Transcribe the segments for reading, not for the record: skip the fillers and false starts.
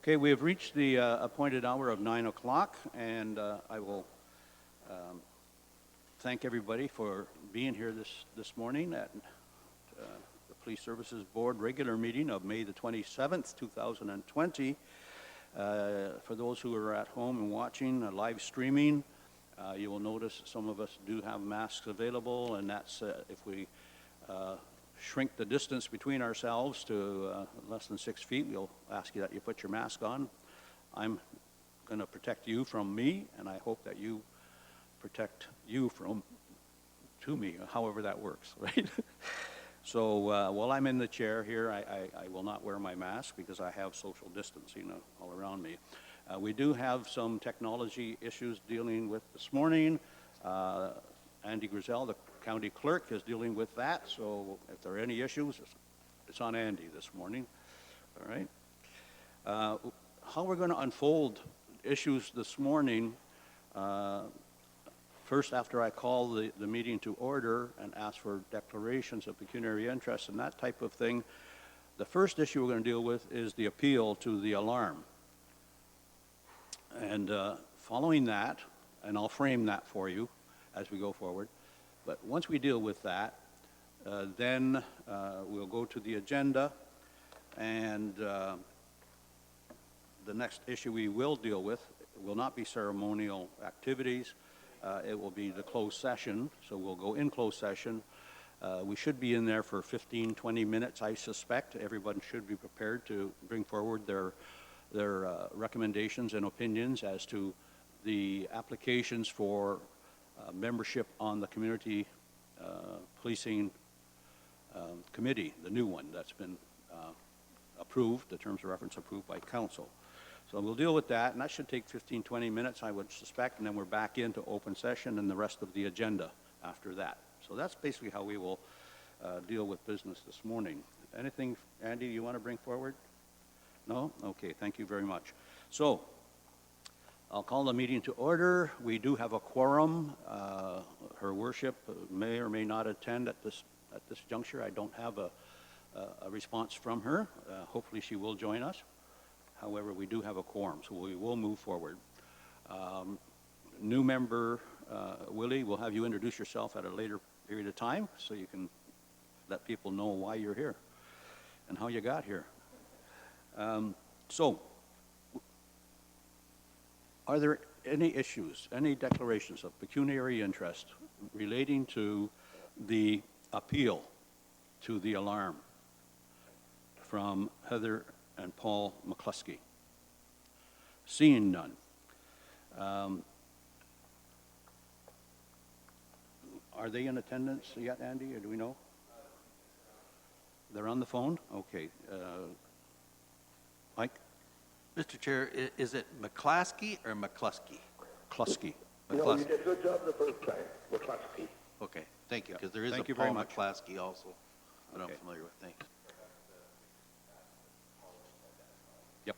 Okay, we have reached the appointed hour of 9 o'clock, and I will thank everybody for being here this morning at the Police Services Board regular meeting of May the 27th, 2020. For those who are at home and watching live streaming, you will notice some of us do have masks available, and that's if we shrink the distance between ourselves to less than 6 feet, we'll ask you that you put your mask on. I'm going to protect you from me, and I hope that you protect you to me, however that works, right? So while I'm in the chair here, I will not wear my mask because I have social distancing all around me. We do have some technology issues dealing with this morning. Andy Grizel, the county clerk, is dealing with that, so if there are any issues, it's on Andy this morning. All right. How we're going to unfold issues this morning, first after I call the meeting to order and ask for declarations of pecuniary interest and that type of thing, the first issue we're going to deal with is the appeal to the alarm. And following that, and I'll frame that for you as we go forward, but once we deal with that, then we'll go to the agenda, and the next issue we will deal with will not be ceremonial activities. It will be the closed session, so we'll go in closed session. We should be in there for 15, 20 minutes, I suspect. Everyone should be prepared to bring forward their recommendations and opinions as to the applications for membership on the Community Policing Committee, the new one that's been approved, the terms of reference approved by Council. So we'll deal with that, and that should take 15, 20 minutes, I would suspect, and then we're back into open session and the rest of the agenda after that. So that's basically how we will deal with business this morning. Anything, Andy, you want to bring forward? No? Okay, thank you very much. So I'll call the meeting to order. We do have a quorum. Her worship may or may not attend at this juncture. I don't have a response from her. Hopefully she will join us. However, we do have a quorum, so we will move forward. New member, Willie, we'll have you introduce yourself at a later period of time so you can let people know why you're here and how you got here. So, are there any issues, any declarations of pecuniary interest relating to the appeal to the alarm from Heather and Paul McCluskey? Seeing none. Are they in attendance yet, Andy, or do we know? They're on the phone? Okay. Mike? Mr. Chair, is it McClaskey or McCluskey? McCluskey. No, you did a good job the first time. McCluskey. Okay, thank you, because there is Thank a you very Paul much. McClaskey also that Okay. I'm familiar with. Thanks. Yep.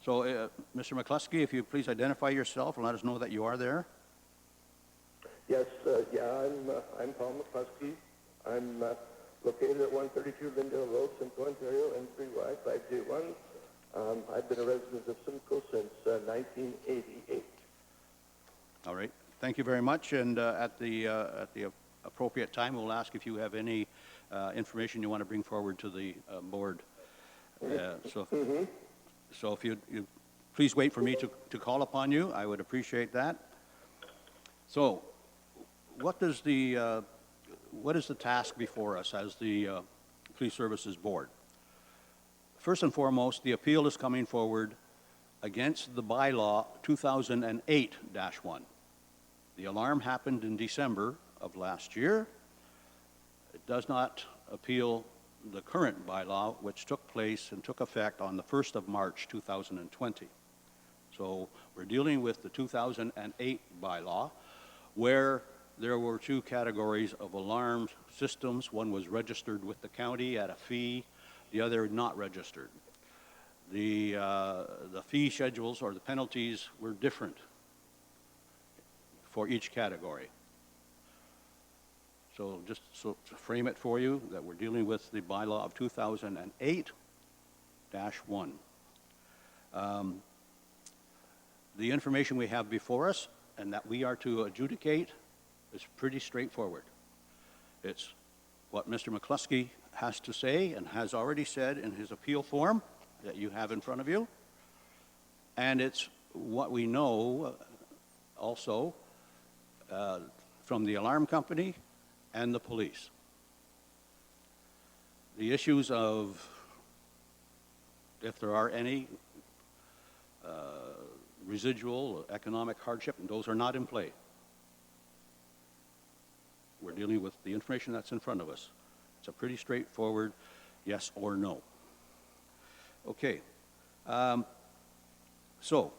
So, Mr. McCluskey, if you please identify yourself and let us know that you are there. Yes, I'm Paul McCluskey. I'm located at 132 Lindale Road, Simcoe, Ontario, N3Y5J1. I've been a resident of Simcoe since 1988. All right. Thank you very much. And at the appropriate time, we'll ask if you have any information you want to bring forward to the board. So if you please wait for me to call upon you, I would appreciate that. So, what is the task before us as the Police Services Board? First and foremost, the appeal is coming forward against the bylaw 2008-1. The alarm happened in December of last year. It does not appeal the current bylaw, which took place and took effect on the 1st of March 2020. So we're dealing with the 2008 bylaw, where there were two categories of alarm systems. One was registered with the county at a fee, the other not registered. The fee schedules or the penalties were different for each category. So just to frame it for you, that we're dealing with the bylaw of 2008-1. The information we have before us and that we are to adjudicate is pretty straightforward. It's what Mr. McCluskey has to say and has already said in his appeal form that you have in front of you, and it's what we know also from the alarm company and the police. The issues of, if there are any, residual economic hardship, and those are not in play. We're dealing with the information that's in front of us. It's a pretty straightforward yes or no. Okay. So,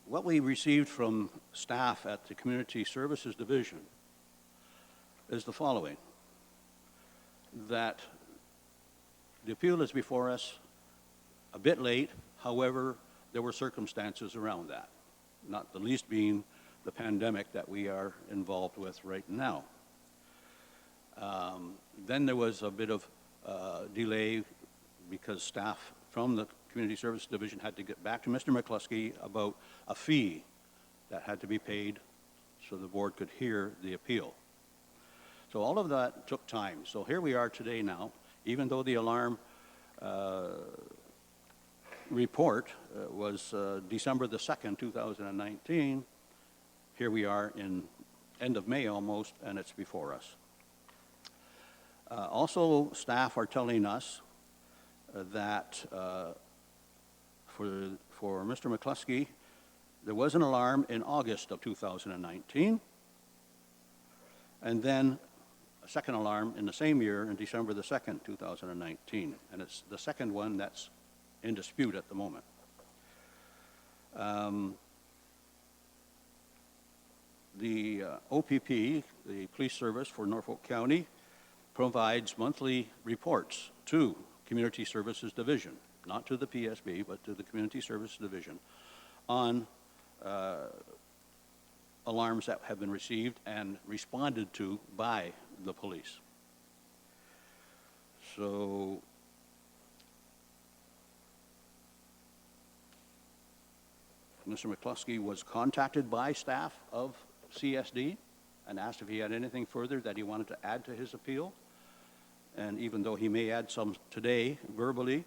what we received from staff at the Community Services Division is the following: that the appeal is before us a bit late. However, there were circumstances around that, not the least being the pandemic that we are involved with right now. Then there was a bit of delay because staff from the Community Services Division had to get back to Mr. McCluskey about a fee that had to be paid so the board could hear the appeal. So all of that took time. So here we are today now, even though the alarm report was December the 2nd, 2019, here we are in end of May almost, and it's before us. Also, staff are telling us that for Mr. McCluskey, there was an alarm in August of 2019, and then a second alarm in the same year, in December the 2nd, 2019, and it's the second one that's in dispute at the moment. The OPP, the Police Service for Norfolk County, provides monthly reports to Community Services Division, not to the PSB, but to the Community Services Division, on alarms that have been received and responded to by the police. So Mr. McCluskey was contacted by staff of CSD and asked if he had anything further that he wanted to add to his appeal. And even though he may add some today verbally,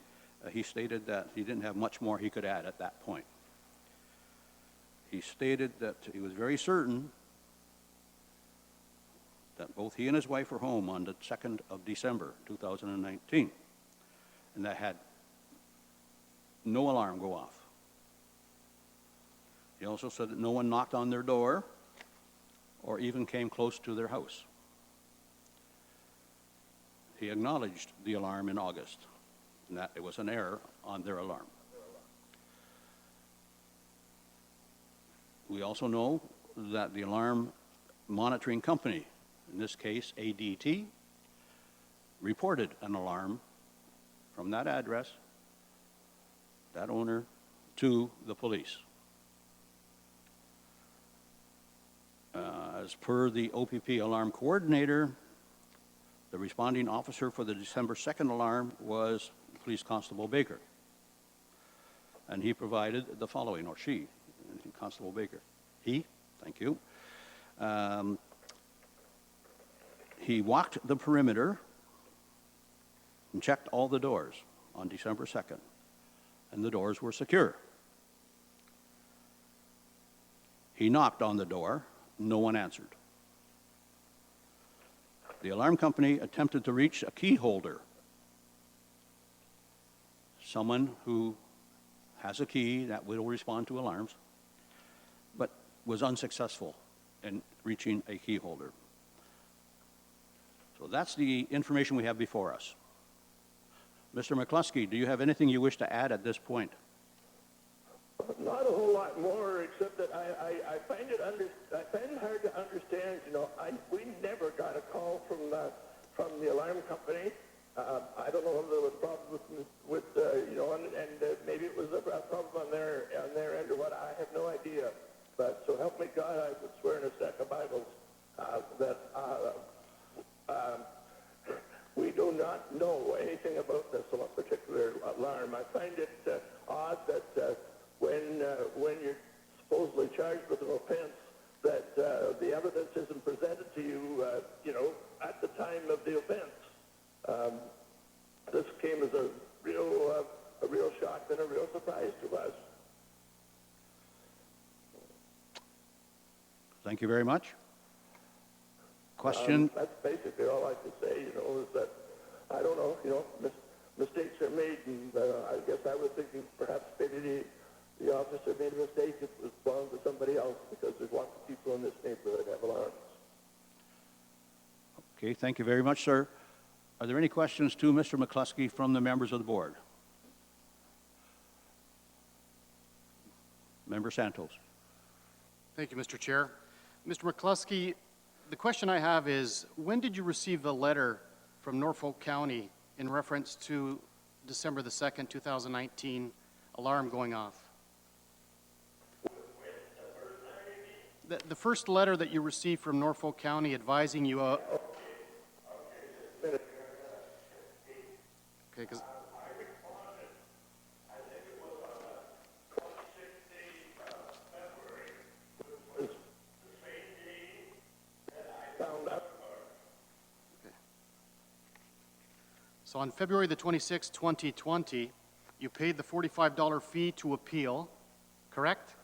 he stated that he didn't have much more he could add at that point. He stated that he was very certain that both he and his wife were home on the 2nd of December, 2019, and that had no alarm go off. He also said that no one knocked on their door or even came close to their house. He acknowledged the alarm in August, and that it was an error on their alarm. We also know that the alarm monitoring company, in this case ADT, reported an alarm from that address, that owner, to the police. As per the OPP alarm coordinator, the responding officer for the December 2nd alarm was Police Constable Baker. And he provided the following, or she, Constable Baker. He, thank you. He walked the perimeter and checked all the doors on December 2nd, and the doors were secure. He knocked on the door. No one answered. The alarm company attempted to reach a key holder, someone who has a key that will respond to alarms, but was unsuccessful in reaching a key holder. So that's the information we have before us. Mr. McCluskey, do you have anything you wish to add at this point? Not a whole lot more, except that I find it hard to understand. You know, we never got a call from the alarm company. I don't know if there was problems with you know, and maybe it was a problem on their end or what. I have no idea. But so help me God, I would swear in a stack of Bibles that we do not know anything about this whistle, a particular alarm. I find it odd that when you're supposedly charged with an offense, that the evidence isn't presented to you, at the time of the offense. This came as a real shock and a real surprise to us. Thank you very much. Question? That's basically all I can say, is that, I don't know, mistakes are made, and I guess I was thinking perhaps maybe the officer made a mistake. It was belonged to somebody else, because there's lots of people in this neighborhood that have alarms. Okay, thank you very much, sir. Are there any questions to Mr. McCluskey from the members of the board? Member Santos. Thank you, Mr. Chair. Mr. McCluskey, the question I have is, when did you receive the letter from Norfolk County in reference to December the 2nd, 2019 alarm going off? The first letter that you received from Norfolk County advising you okay, because so on February the 26th, 2020, you paid the $45 fee to appeal, correct?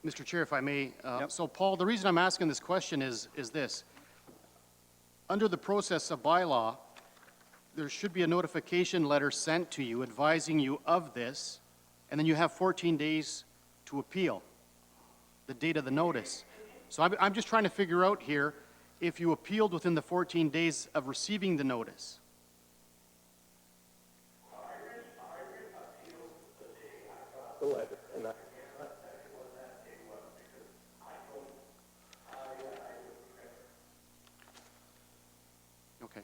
Mr. Chair, if I may, Yep. So Paul, the reason I'm asking this question is this. Under the process of bylaw, there should be a notification letter sent to you advising you of this, and then you have 14 days to appeal the date of the notice. So I'm just trying to figure out here if you appealed within the 14 days of receiving the notice. The letter, and Okay.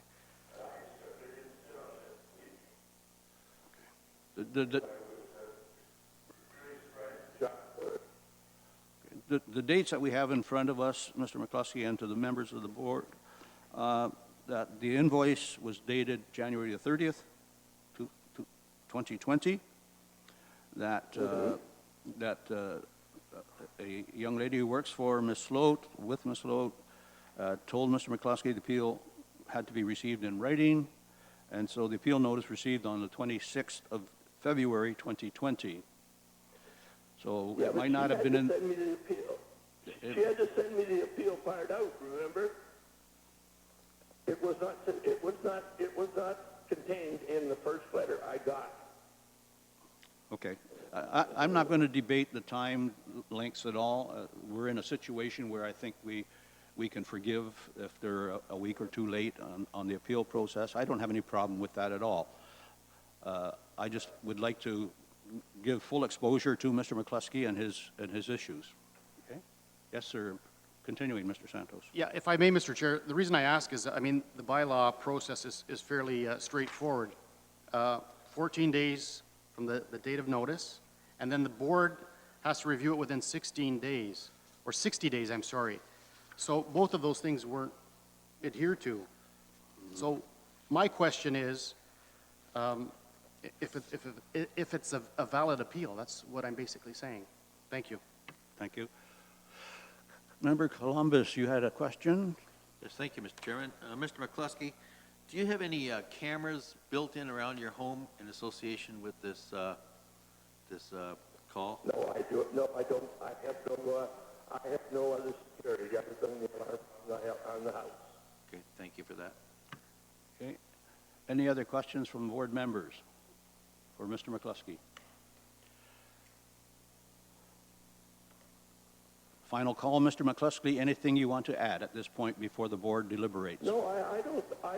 The dates that we have in front of us, Mr. McCluskey, and to the members of the board, that the invoice was dated January the 30th, 2020, that a young lady who works for Ms. Sloat, with Ms. Sloat, told Mr. McCluskey the appeal had to be received in writing, and so the appeal notice received on the 26th of February 2020. So yeah, it but might not she have been had in... to send me the appeal. She had to send me the appeal part out, remember? It was not contained in the first letter I got. Okay. I'm not going to debate the time lengths at all. We're in a situation where I think we can forgive if they're a week or two late on the appeal process. I don't have any problem with that at all. I just would like to give full exposure to Mr. McCluskey and his issues. Okay? Yes, sir. Continuing, Mr. Santos. Yeah, if I may, Mr. Chair, the reason I ask is, I mean, the bylaw process is fairly straightforward. 14 days from the date of notice, and then the board has to review it within 16 days, or 60 days, I'm sorry. So both of those things weren't adhered to. So my question is, if it's a valid appeal, that's what I'm basically saying. Thank you. Thank you. Member Columbus, you had a question? Yes, thank you, Mr. Chairman. Mr. McCluskey, Do you have any cameras built in around your home in association with this, call? No, I do. No, I don't. I have no other security other than the alarm on the house. Okay, thank you for that. Okay. Any other questions from board members for Mr. McCluskey? Final call, Mr. McCluskey. Anything you want to add at this point before the board deliberates? No, I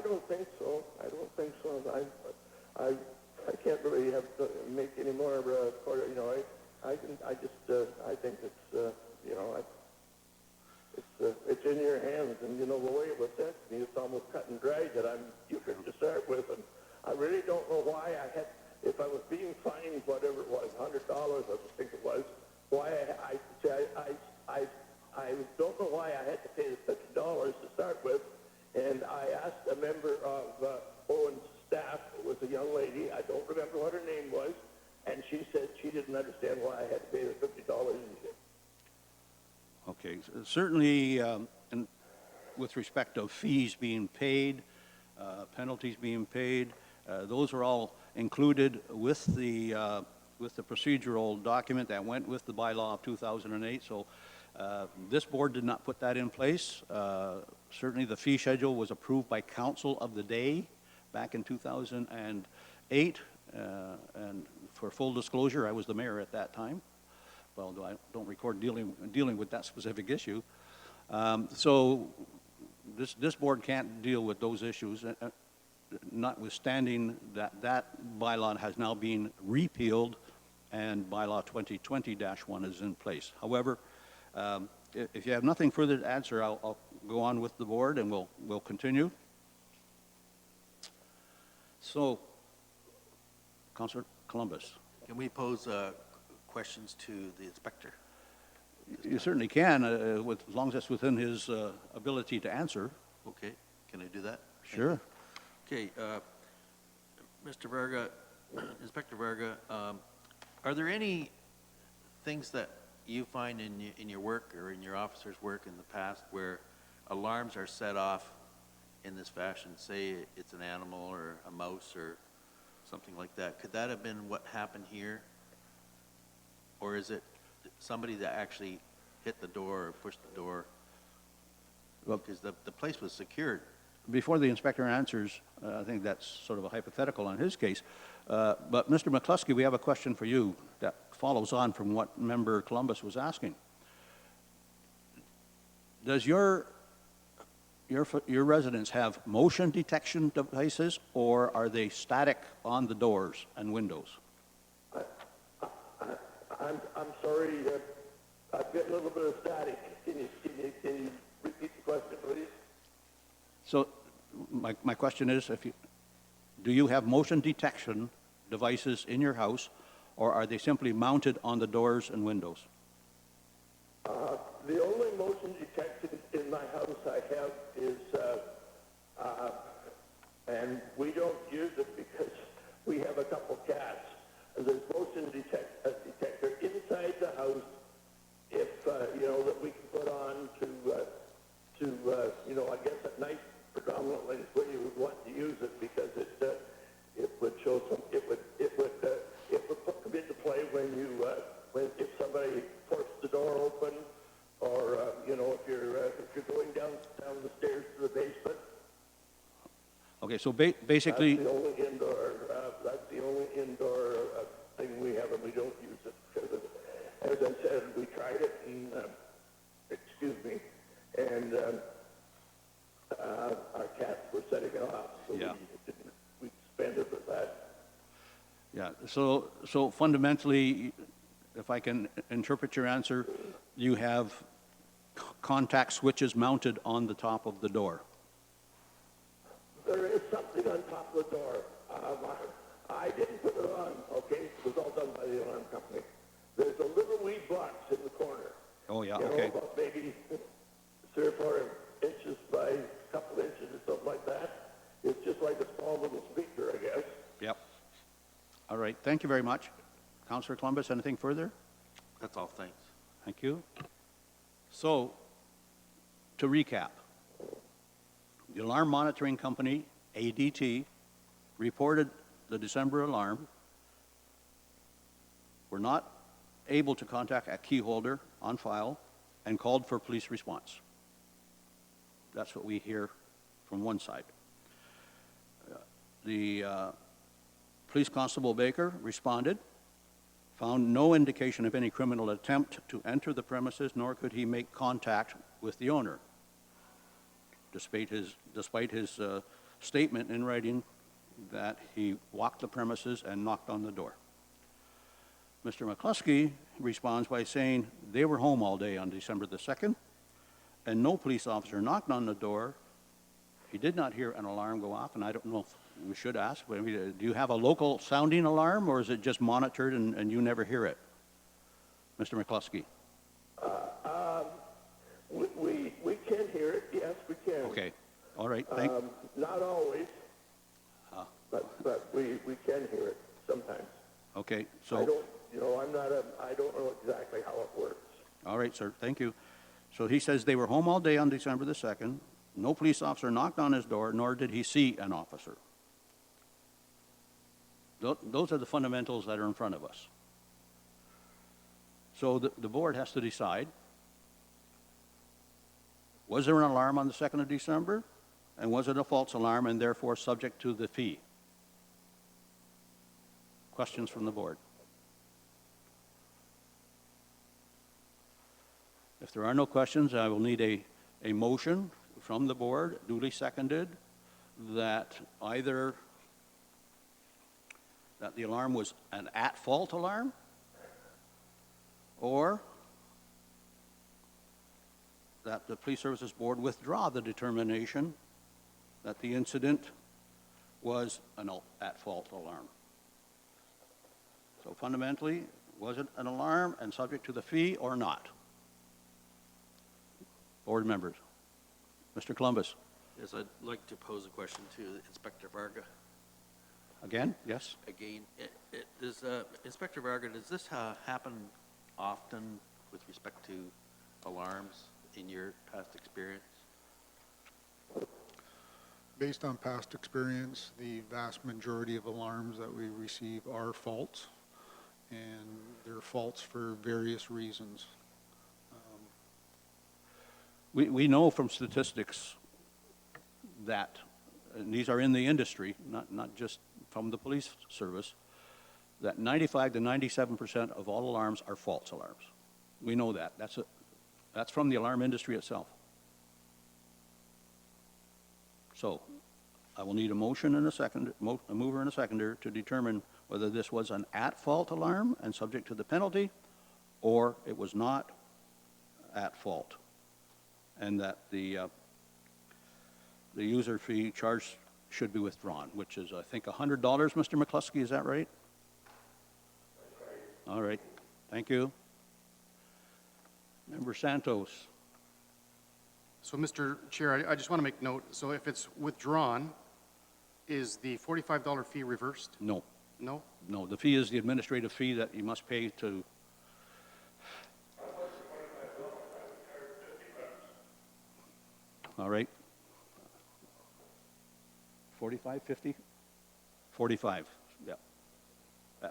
don't think so. I don't think so. I can't really make any more. You know, I think it's you know, it's in your hands, and you know the way it was sent to me, it's almost cut and dried that I'm stupid to start with, and I really don't know why I had. If I was being fined whatever it was, $100, I think it was, why I don't know why I had to pay the $50 to start with, and I asked a member of Owen's staff, it was a young lady, I don't remember what her name was, and she said she didn't understand why I had to pay the $50 either. Okay, certainly, and with respect of fees being paid, penalties being paid, those are all included with the procedural document that went with the bylaw of 2008. So this board did not put that in place. Certainly, the fee schedule was approved by council of the day back in 2008. And for full disclosure, I was the mayor at that time. Well, I don't record dealing with that specific issue. So this board can't deal with those issues, notwithstanding that bylaw has now been repealed and bylaw 2020-1 is in place. However, if you have nothing further to add, sir, I'll go on with the board and we'll continue. So, Councillor Columbus. Can we pose questions to the inspector? You certainly can, as long as it's within his ability to answer. Okay, can I do that? Sure. Okay, Mr. Varga, Inspector Varga, are there any things that you find in your work or in your officer's work in the past where alarms are set off in this fashion? Say it's an animal or a mouse or something like that. Could that have been what happened here? Or is it somebody that actually hit the door or pushed the door? Well, because the place was secured. Before the inspector answers, I think that's sort of a hypothetical in his case. But Mr. McCluskey, we have a question for you that follows on from what Member Columbus was asking. Does your residence have motion detection devices, or are they static on the doors and windows? I'm sorry, I've got a little bit of static. Can you repeat the question, please? So my question is, do you have motion detection devices in your house, or are they simply mounted on the doors and windows? The only motion detection in my house I have is, and we don't use it because we have a couple cats. There's motion detector inside the house, if you know, that we can put on to you know, I guess at night predominantly is when you would want to use it, because it would show some, it would come into play when if somebody forced the door open, or you know, if you're going down the stairs to the basement. Okay, so basically, That's the only indoor thing we have, and we don't use it because, as I said, we tried it, and excuse me, and our cats were setting it off, so Yeah. we suspended with that. yeah, so fundamentally, if I can interpret your answer, you have contact switches mounted on the top of the door. There is something on top of the door. I didn't put it on, okay? It was all done by the alarm company. There's a little wee box in the corner. Oh, yeah, You know, okay. about maybe 3 or 4 inches by a couple inches or something like that. It's just like a small little speaker, I guess. Yep. All right, thank you very much. Councillor Columbus, anything further? That's all, thanks. Thank you. So, to recap, the alarm monitoring company ADT, reported the December alarm, were not able to contact a key holder on file, and called for police response. That's what we hear from one side. The police constable Baker responded, found no indication of any criminal attempt to enter the premises, nor could he make contact with the owner, despite his statement in writing that he walked the premises and knocked on the door. Mr. McCluskey responds by saying they were home all day on December the 2nd, and no police officer knocked on the door. He did not hear an alarm go off, and I don't know if we should ask, but do you have a local sounding alarm, or is it just monitored and you never hear it? Mr. McCluskey? We can hear it, yes, we can. Okay, all right, Not always, but we can hear it sometimes. okay, I so, don't, I don't know exactly how it works. all right, sir, thank you. So he says they were home all day on December the 2nd. No police officer knocked on his door, nor did he see an officer. Those are the fundamentals that are in front of us. So the board has to decide, was there an alarm on the 2nd of December? And was it a false alarm and therefore subject to the fee? Questions from the board? If there are no questions, I will need a motion from the board, duly seconded, that either that the alarm was an at-fault alarm, or that the Police Services Board withdraw the determination that the incident was an at-fault alarm. So fundamentally, was it an alarm and subject to the fee or not? Board members. Mr. Columbus. Yes, I'd like to pose a question to Inspector Varga. Again? Yes? Again, Inspector Varga, does this happen often with respect to alarms in your past experience? Based on past experience, the vast majority of alarms that we receive are false, and they're false for various reasons. We know from statistics that, and these are in the industry, not just from the police service, that 95 to 97% of all alarms are false alarms. We know that. That's from the alarm industry itself. So I will need a motion and a mover and a seconder to determine whether this was an at-fault alarm and subject to the penalty, or it was not at fault, and that the user fee charge should be withdrawn, which is, I think, $100, Mr. McCluskey, is that right? All right, thank you. Member Santos. So, Mr. Chair, I just want to make note, so if it's withdrawn, is the $45 fee reversed? No, No? no, the fee is the administrative fee that you must pay to. All right. 45, 50? 45, yeah.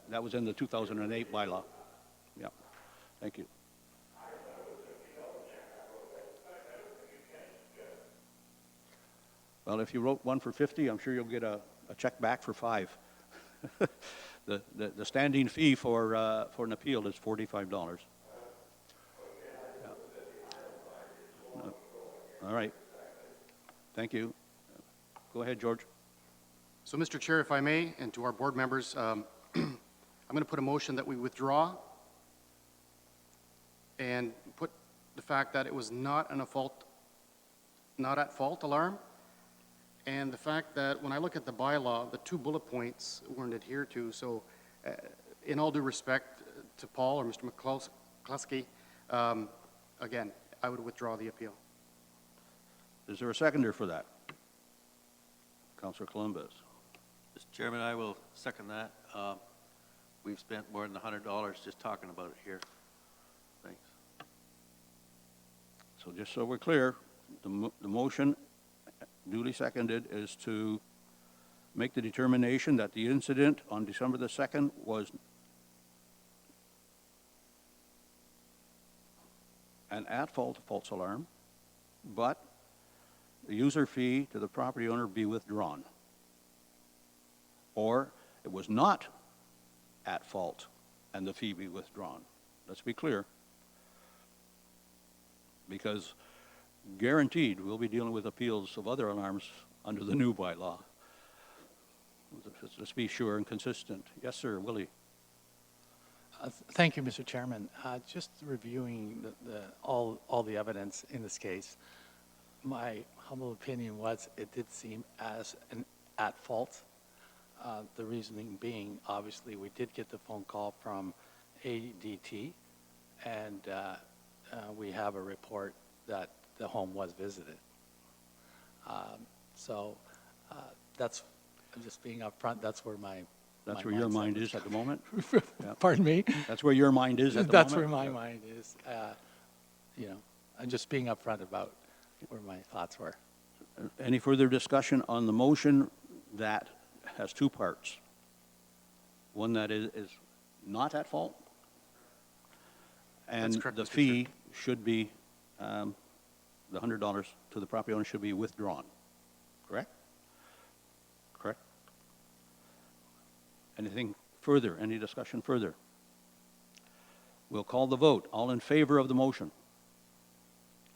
That was in the 2008 bylaw. Yeah, thank you. Well, if you wrote one for 50, I'm sure you'll get a check back for 5. The standing fee for an appeal is $45. Yeah. All right. Thank you. Go ahead, George. So, Mr. Chair, if I may, and to our board members, I'm going to put a motion that we withdraw and put the fact that it was not at fault alarm, and the fact that when I look at the bylaw, the 2 bullet points weren't adhered to. So, in all due respect to Paul or Mr. McCluskey, again, I would withdraw the appeal. Is there a seconder for that? Councillor Columbus. Mr. Chairman, I will second that. We've spent more than $100 just talking about it here. Thanks. So just so we're clear, the motion duly seconded is to make the determination that the incident on December the 2nd was an at-fault false alarm, but the user fee to the property owner be withdrawn. Or it was not at fault and the fee be withdrawn. Let's be clear. Because guaranteed, we'll be dealing with appeals of other alarms under the new bylaw. Let's be sure and consistent. Yes, sir, Willie. Thank you, Mr. Chairman. Just reviewing all the evidence in this case, my humble opinion was it did seem as an at fault. The reasoning being, obviously, we did get the phone call from ADT, and we have a report that the home was visited. So that's, just being upfront, that's where That's where your mind is at the moment? Yeah. Pardon me? That's where your mind is at the moment? That's where my mind is. You know, I'm just being upfront about where my thoughts were. Any further discussion on the motion that has two parts? One that is not at fault, and That's correct, the Mr. fee should be, the $100 to the property owner should be withdrawn, correct? Correct? Anything further, any discussion further? We'll call the vote. All in favor of the motion?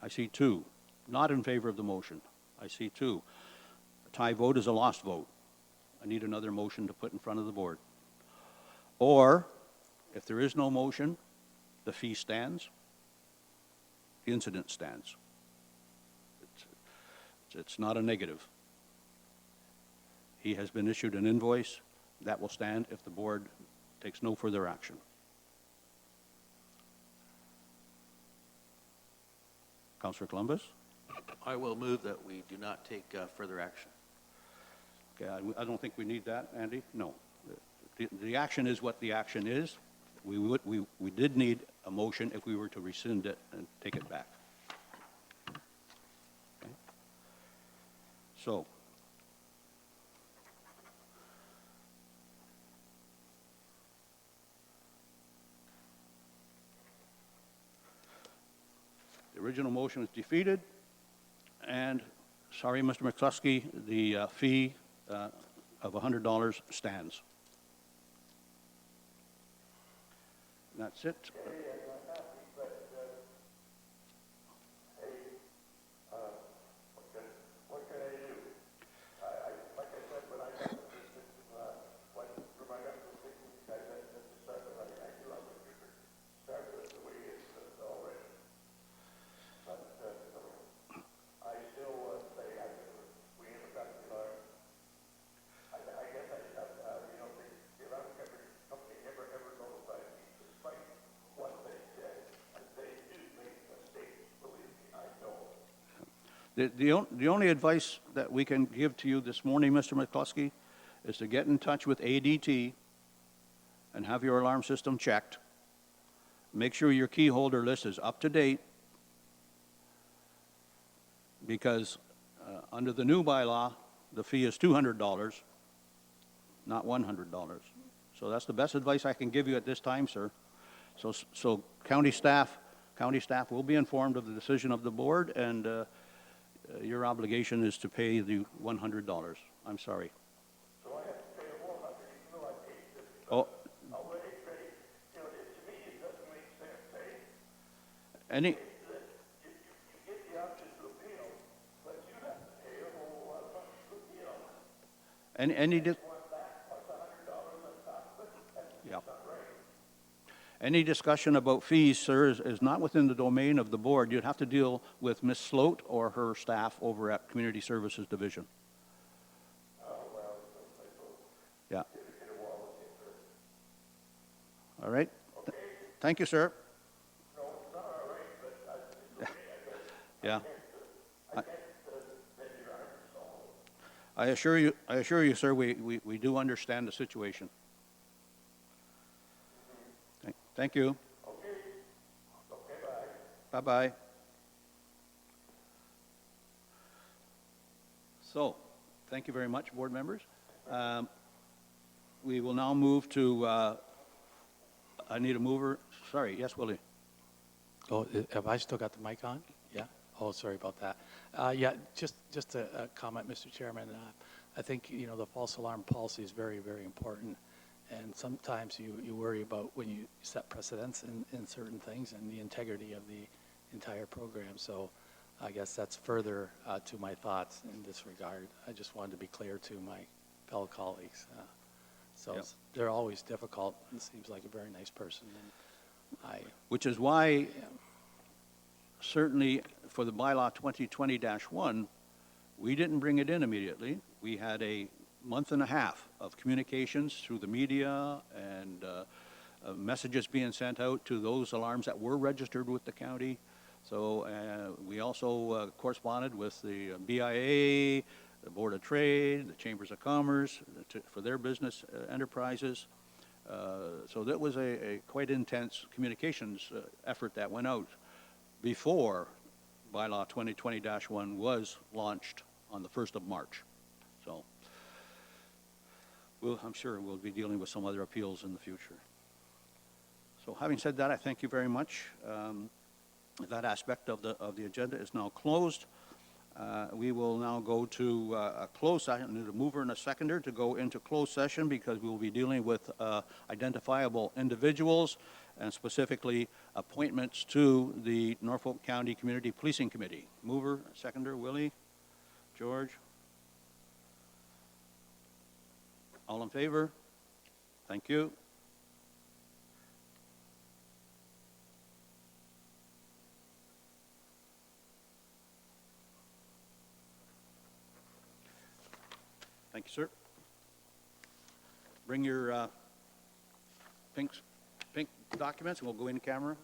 I see two. Not in favor of the motion? I see two. A tie vote is a lost vote. I need another motion to put in front of the board. Or, if there is no motion, the fee stands, the incident stands. It's not a negative. He has been issued an invoice. That will stand if the board takes no further action. Councillor Columbus? I will move that we do not take further action. Okay, I don't think we need that, Andy. No. The action is what the action is. We did need a motion if we were to rescind it and take it back. Okay. So, the original motion was defeated, and, sorry, Mr. McCluskey, the fee of $100 stands. And that's it. What can I do? Like I said, when I got the system, when I got the system, I got to start running. I knew I was going to start with the way it is already. But I still say we never got the alarm. I guess you know, the alarm company never ever notified me, despite what they said. And they do make mistakes, believe me, I know. The only advice that we can give to you this morning, Mr. McCluskey, is to get in touch with ADT and have your alarm system checked. Make sure your key holder list is up to date, because under the new bylaw, the fee is $200, not $100. So that's the best advice I can give you at this time, sir. So county staff will be informed of the decision of the board, and your obligation is to pay the $100. I'm sorry. So I have to pay the whole $100, even though I paid this. Oh, Already, you know, to me, it doesn't make sense, eh? any, You get the option to appeal, but you have to pay a whole lot of money to appeal. any, One back plus $100 on top of it, that's Yep. not right. Any discussion about fees, sir, is not within the domain of the board. You'd have to deal with Ms. Sloat or her staff over at Community Services Division. Yeah. All right. Thank you, sir. Yeah. I assure you, sir, we do understand the situation. Thank you. Bye-bye. So, thank you very much, board members. We will now move to, I need a mover. Sorry, yes, Willie. Oh, have I still got the mic on? Yeah? Oh, sorry about that. Yeah, just a comment, Mr. Chairman. I think, you know, the false alarm policy is very, very important. And sometimes you worry about when you set precedents in certain things and the integrity of the entire program. So I guess that's further to my thoughts in this regard. I just wanted to be clear to my fellow colleagues. So Yep. they're always difficult. It seems like a very nice person. And Which is why, certainly for the bylaw 2020-1, we didn't bring it in immediately. We had a month and a half of communications through the media and messages being sent out to those alarms that were registered with the county. So we also corresponded with the BIA, the Board of Trade, the Chambers of Commerce for their business enterprises. So that was a quite intense communications effort that went out before bylaw 2020-1 was launched on the 1st of March. So I'm sure we'll be dealing with some other appeals in the future. So having said that, I thank you very much. That aspect of the agenda is now closed. We will now go to a closed session. I need a mover and a seconder to go into closed session because we will be dealing with identifiable individuals and specifically appointments to the Norfolk County Community Policing Committee. Mover, seconder, Willie, George. All in favor? Thank you. Thank you, sir. Bring your pink documents, and we'll go in camera.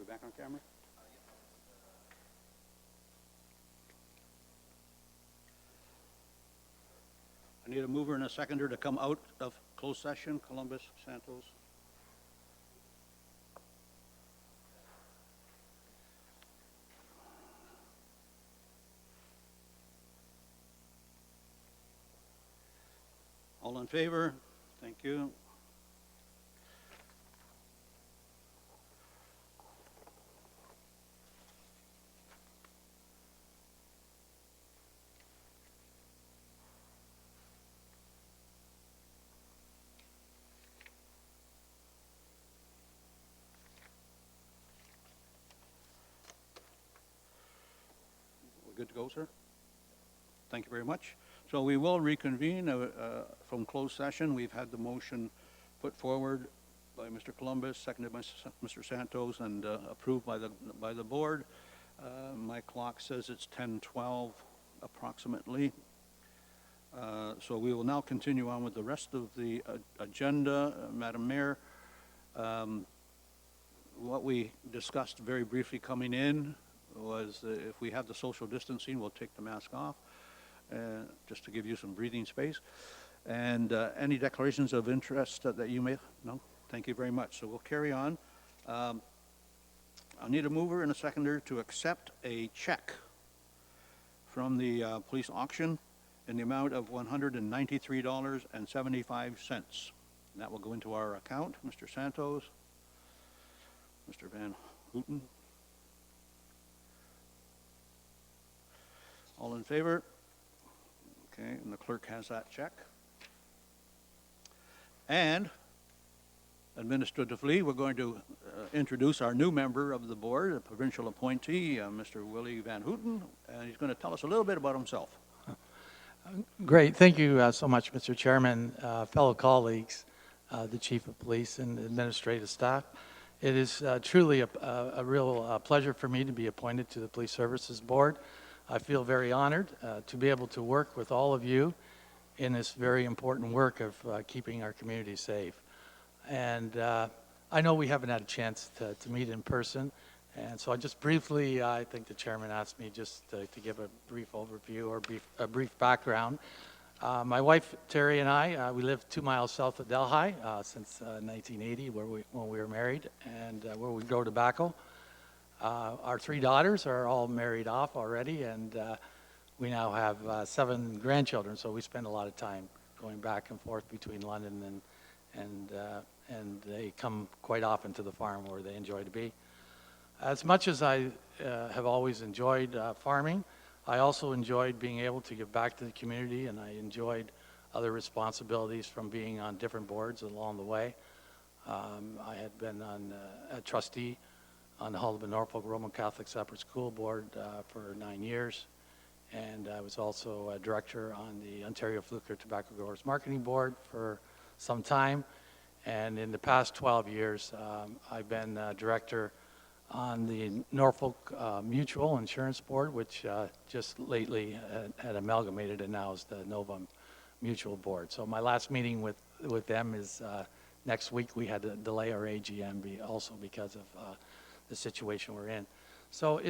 we back on camera? I need a mover and a seconder to come out of closed session. Columbus, Santos. All in favor? Thank you. We're good to go, sir? Thank you very much. So we will reconvene from closed session. We've had the motion put forward by Mr. Columbus, seconded by Mr. Santos, and approved by the board. My clock says it's 10:12 approximately. So we will now continue on with the rest of the agenda. Madam Mayor, what we discussed very briefly coming in was if we have the social distancing, we'll take the mask off, just to give you some breathing space. And any declarations of interest that you may, no? Thank you very much. So we'll carry on. I'll need a mover and a seconder to accept a check from the police auction in the amount of $193.75. And that will go into our account. Mr. Santos, Mr. Van Houten. All in favor? Okay, and the clerk has that check. And administratively, we're going to introduce our new member of the board, a provincial appointee, Mr. Willie Van Houten, and he's going to tell us a little bit about himself. Great. Thank you so much, Mr. Chairman, fellow colleagues, the Chief of Police and administrative staff. It is truly a real pleasure for me to be appointed to the Police Services Board. I feel very honored to be able to work with all of you in this very important work of keeping our community safe. And I know we haven't had a chance to meet in person, and so I just briefly, I think the chairman asked me just to give a brief overview or a brief background. My wife, Terry, and I, we live 2 miles south of Delhi since 1980, when we were married, and where we grow tobacco. Our 3 daughters are all married off already, and we now have 7 grandchildren, so we spend a lot of time going back and forth between London and they come quite often to the farm where they enjoy to be. As much as I have always enjoyed farming, I also enjoyed being able to give back to the community, and I enjoyed other responsibilities from being on different boards along the way. I had been a trustee on the Hull of Norfolk Roman Catholic Separate School Board for 9 years, and I was also a director on the Ontario Fluker Tobacco Growers Marketing Board for some time. And in the past 12 years, I've been director on the Norfolk Mutual Insurance Board, which just lately had amalgamated and now is the Nova Mutual Board. So my last meeting with them is next week. We had to delay our AGM also because of the situation we're in. So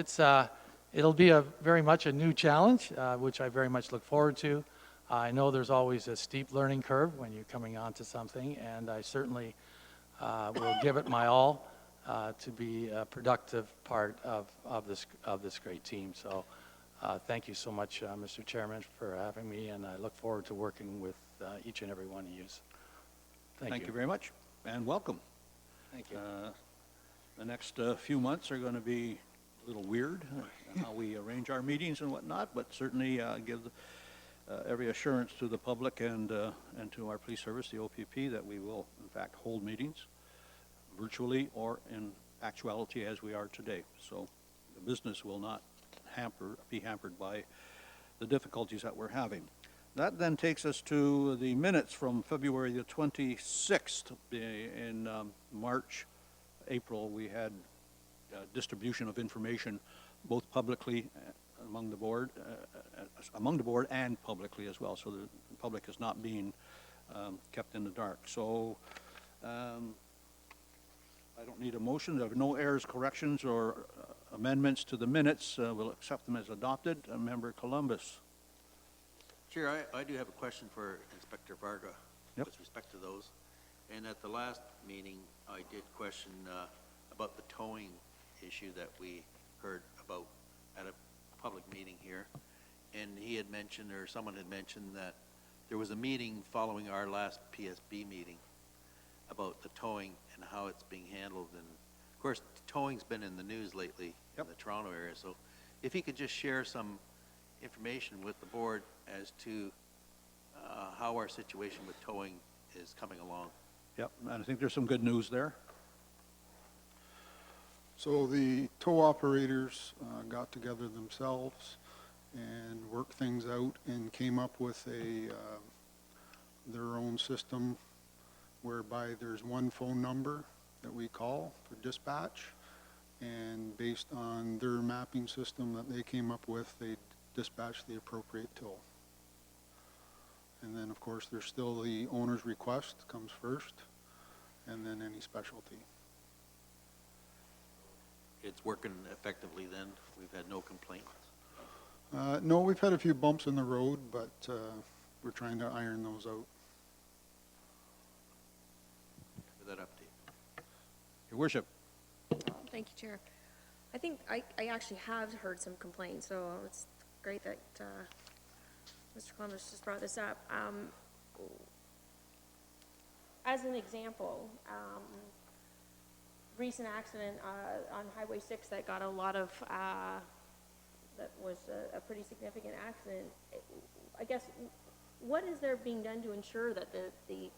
it'll be very much a new challenge, which I very much look forward to. I know there's always a steep learning curve when you're coming onto something, and I certainly will give it my all to be a productive part of this great team. So thank you so much, Mr. Chairman, for having me, and I look forward to working with each and every one of you. Thank you very much, and welcome. Thank you. The next few months are going to be a little weird, how we arrange our meetings and whatnot, but certainly give every assurance to the public and to our police service, the OPP, that we will, in fact, hold meetings virtually or in actuality as we are today. So the business will not be hampered by the difficulties that we're having. That then takes us to the minutes from February the 26th. In March, April, we had distribution of information both publicly among the board and publicly as well, so the public is not being kept in the dark. So I don't need a motion. There are no errors, corrections, or amendments to the minutes. We'll accept them as adopted. Member Columbus. Chair, I do have a question for Inspector Varga Yep. with respect to those. And at the last meeting, I did question about the towing issue that we heard about at a public meeting here. And he had mentioned, or someone had mentioned, that there was a meeting following our last PSB meeting about the towing and how it's being handled. And of course, towing's been in the news lately in Yep. the Toronto area. So if he could just share some information with the board as to how our situation with towing is coming along. Yep, and I think there's some good news there. So the tow operators got together themselves and worked things out and came up with their own system whereby there's one phone number that we call for dispatch, and based on their mapping system that they came up with, they dispatch the appropriate tow. And then, of course, there's still the owner's request comes first, and then any specialty. It's working effectively then? We've had no complaints? No, we've had a few bumps in the road, but we're trying to iron those out. For that update. Your worship. Thank you, Chair. I think I actually have heard some complaints, so it's great that Mr. Columbus just brought this up. As an example, recent accident on Highway 6 that got a lot of, that was a pretty significant accident. I guess, what is there being done to ensure that the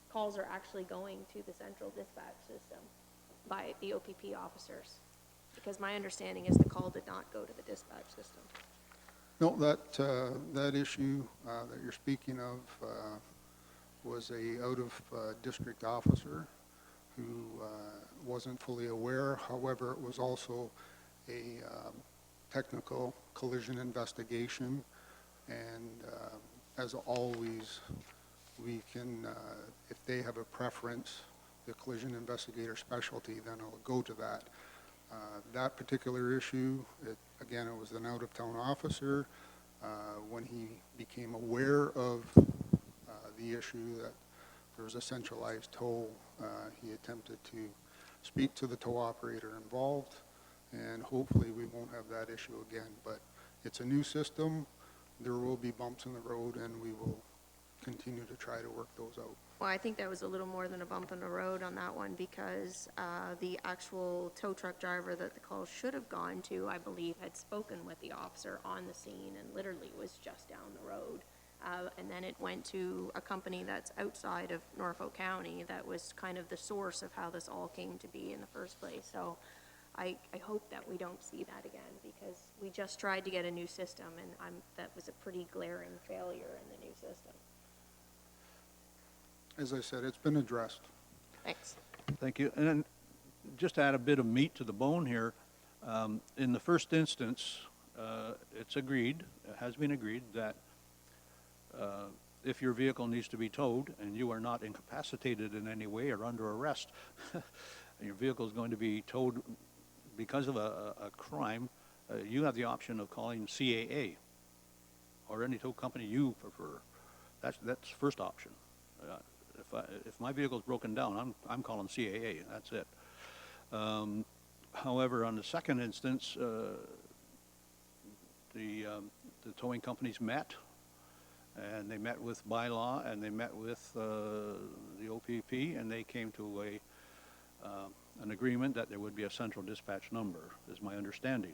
calls are actually going to the central dispatch system by the OPP officers? Because my understanding is the call did not go to the dispatch system. No, that issue that you're speaking of was a out-of-district officer who wasn't fully aware. However, it was also a technical collision investigation, and as always, we can, if they have a preference, the collision investigator specialty, then I'll go to that. That particular issue, again, it was an out-of-town officer. When he became aware of the issue that there was a centralized tow, he attempted to speak to the tow operator involved, and hopefully we won't have that issue again. But it's a new system. There will be bumps in the road, and we will continue to try to work those out. Well, I think that was a little more than a bump in the road on that one, because the actual tow truck driver that the call should have gone to, I believe, had spoken with the officer on the scene and literally was just down the road. And then it went to a company that's outside of Norfolk County that was kind of the source of how this all came to be in the first place. So I hope that we don't see that again, because we just tried to get a new system, and that was a pretty glaring failure in the new system. As I said, it's been addressed. Thanks. Thank you. And then just to add a bit of meat to the bone here, in the first instance, it's agreed, it has been agreed that if your vehicle needs to be towed and you are not incapacitated in any way or under arrest, your vehicle is going to be towed because of a crime, you have the option of calling CAA or any tow company you prefer. That's first option. If my vehicle's broken down, I'm calling CAA. That's it. However, on the second instance, the towing companies met, and they met with bylaw, and they met with the OPP, and they came to an agreement that there would be a central dispatch number, is my understanding,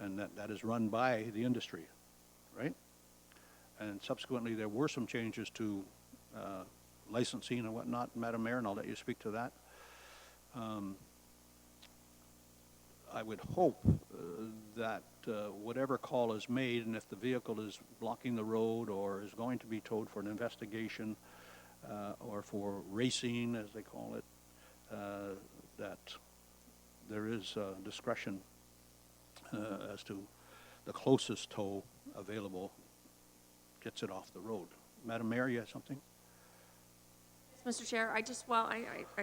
and that is run by the industry, right? And subsequently, there were some changes to licensing and whatnot, Madam Mayor, and I'll let you speak to that. I would hope that whatever call is made, and if the vehicle is blocking the road or is going to be towed for an investigation or for racing, as they call it, that there is discretion as to the closest tow available gets it off the road. Madam Mayor, you have something? Mr. Chair, I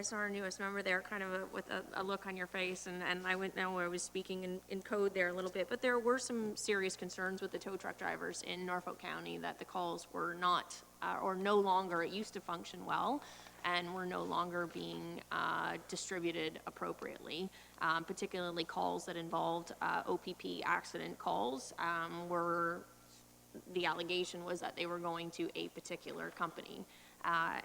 saw our newest member there, kind of with a look on your face, and I went now where I was speaking in code there a little bit, but there were some serious concerns with the tow truck drivers in Norfolk County that the calls were not, or no longer, it used to function well, and were no longer being distributed appropriately, particularly calls that involved OPP accident calls were, the allegation was that they were going to a particular company.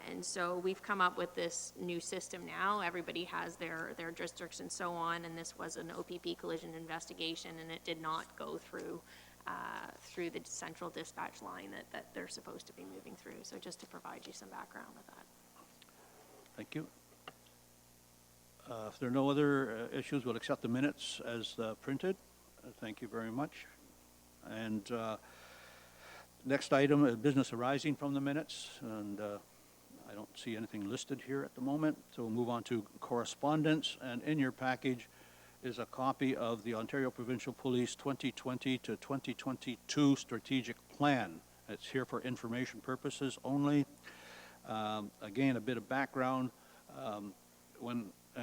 And so we've come up with this new system now. Everybody has their districts and so on, and this was an OPP collision investigation, and it did not go through the central dispatch line that they're supposed to be moving through. So just to provide you some background with that. Thank you. If there are no other issues, we'll accept the minutes as printed. Thank you very much. And next item is business arising from the minutes, and I don't see anything listed here at the moment, so we'll move on to correspondence. And in your package is a copy of the Ontario Provincial Police 2020 to 2022 Strategic Plan. It's here for information purposes only. Again, a bit of background. And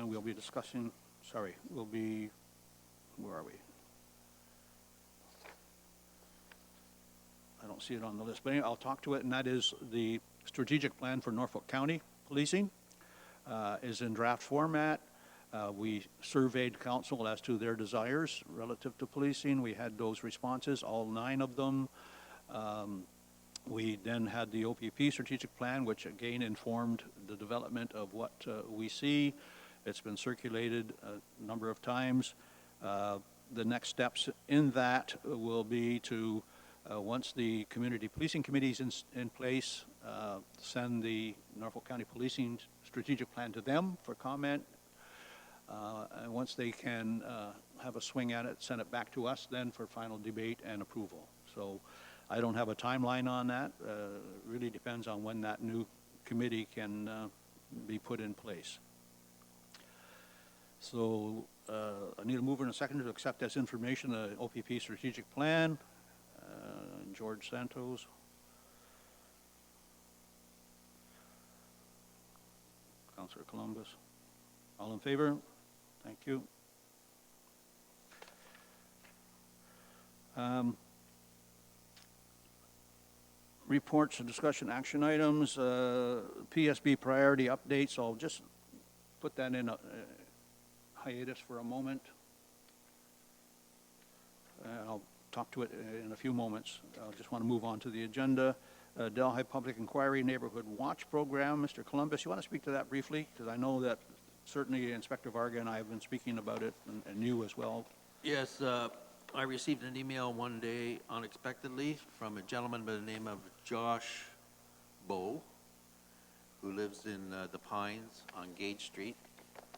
we'll be discussing, where are we? I don't see it on the list, but anyway, I'll talk to it, and that is the strategic plan for Norfolk County policing is in draft format. We surveyed council as to their desires relative to policing. We had those responses, all 9 of them. We then had the OPP strategic plan, which again informed the development of what we see. It's been circulated a number of times. The next steps in that will be to, once the community policing committee is in place, send the Norfolk County Policing Strategic Plan to them for comment. And once they can have a swing at it, send it back to us then for final debate and approval. So I don't have a timeline on that. Really depends on when that new committee can be put in place. So I need a mover and a seconder to accept as information the OPP strategic plan. George Santos. Councillor Columbus. All in favor? Thank you. Reports and discussion action items, PSB priority updates. I'll just put that in a hiatus for a moment. I'll talk to it in a few moments. I just want to move on to the agenda. Delhi Public Inquiry Neighborhood Watch Program. Mr. Columbus, you want to speak to that briefly? Because I know that certainly Inspector Varga and I have been speaking about it, and you as well. Yes, I received an email one day unexpectedly from a gentleman by the name of Josh Bowe, who lives in the Pines on Gage Street,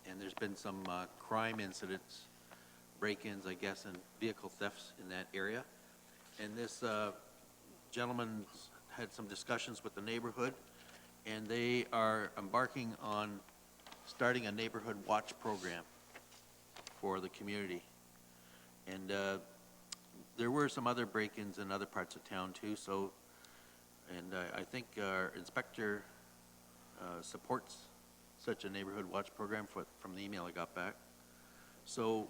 and there's been some crime incidents, break-ins, I guess, and vehicle thefts in that area. And this gentleman had some discussions with the neighborhood, and they are embarking on starting a neighborhood watch program for the community. And there were some other break-ins in other parts of town too, so, and I think our inspector supports such a neighborhood watch program from the email I got back. So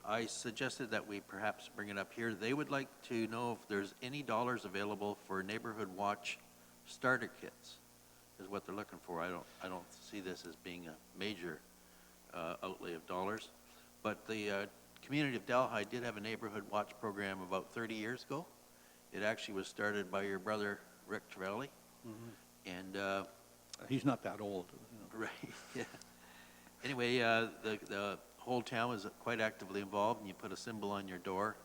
I suggested that we perhaps bring it up here. They would like to know if there's any dollars available for neighborhood watch starter kits, is what they're looking for. I don't see this as being a major outlay of dollars, but the community of Delhi did have a neighborhood watch program about 30 years ago. It actually was started by your brother Rick Trevally, and He's not that old. right, yeah. Anyway, the whole town is quite actively involved, and you put a symbol on your door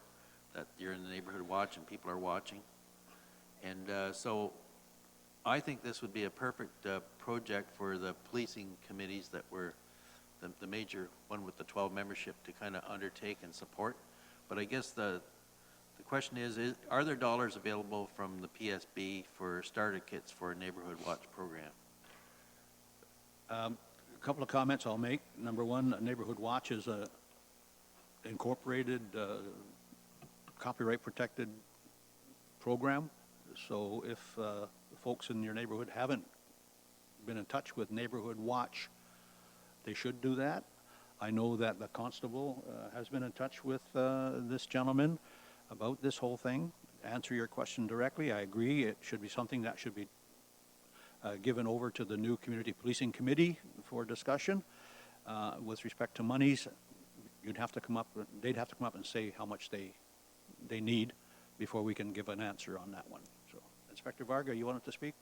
that you're in the neighborhood watch and people are watching. And so I think this would be a perfect project for the policing committees that were the major one with the 12 membership to kind of undertake and support. But I guess the question is, are there dollars available from the PSB for starter kits for a neighborhood watch program? A couple of comments I'll make. Number one, Neighborhood Watch is a incorporated, copyright-protected program. So if folks in your neighborhood haven't been in touch with Neighborhood Watch, they should do that. I know that the constable has been in touch with this gentleman about this whole thing. Answer your question directly, I agree, it should be something that should be given over to the new Community Policing Committee for discussion. With respect to monies, they'd have to come up and say how much they need before we can give an answer on that one. So, Inspector Varga, you wanted to speak?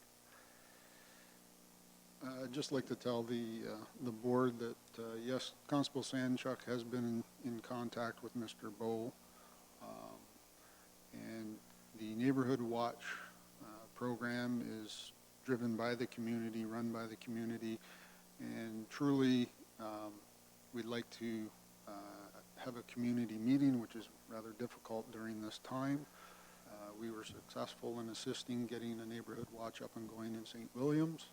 I'd just like to tell the board that, yes, Constable Sandchuk has been in contact with Mr. Bowe. And the Neighborhood Watch program is driven by the community, run by the community. And truly, we'd like to have a community meeting, which is rather difficult during this time. We were successful in assisting getting a Neighborhood Watch up and going in St. Williams.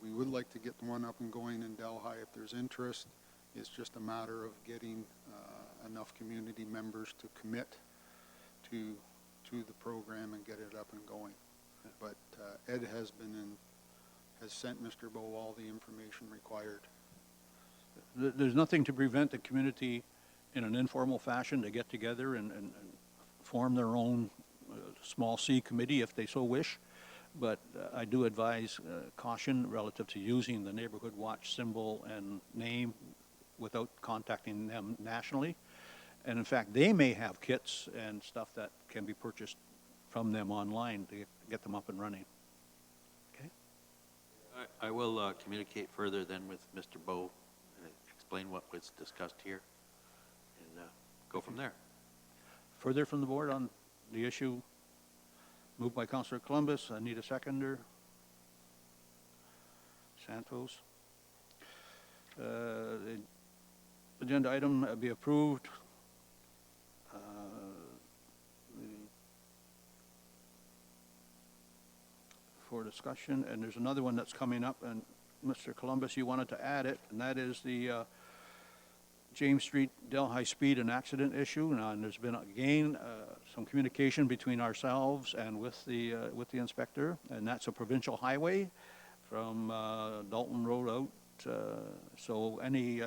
We would like to get the one up and going in Delhi if there's interest. It's just a matter of getting enough community members to commit to the program and get it up and going. But Ed has sent Mr. Bowe all the information required. There's nothing to prevent the community in an informal fashion to get together and form their own small C committee if they so wish. But I do advise caution relative to using the Neighborhood Watch symbol and name without contacting them nationally. And in fact, they may have kits and stuff that can be purchased from them online to get them up and running. Okay? I will communicate further then with Mr. Bowe and explain what was discussed here and go from there. Further from the board on the issue moved by Councillor Columbus. I need a seconder. Santos. The agenda item be approved. For discussion, and there's another one that's coming up, and Mr. Columbus, you wanted to add it, and that is the James Street Delhi speed and accident issue. Now, and there's been again some communication between ourselves and with the inspector, and that's a provincial highway from Dalton Road out. So any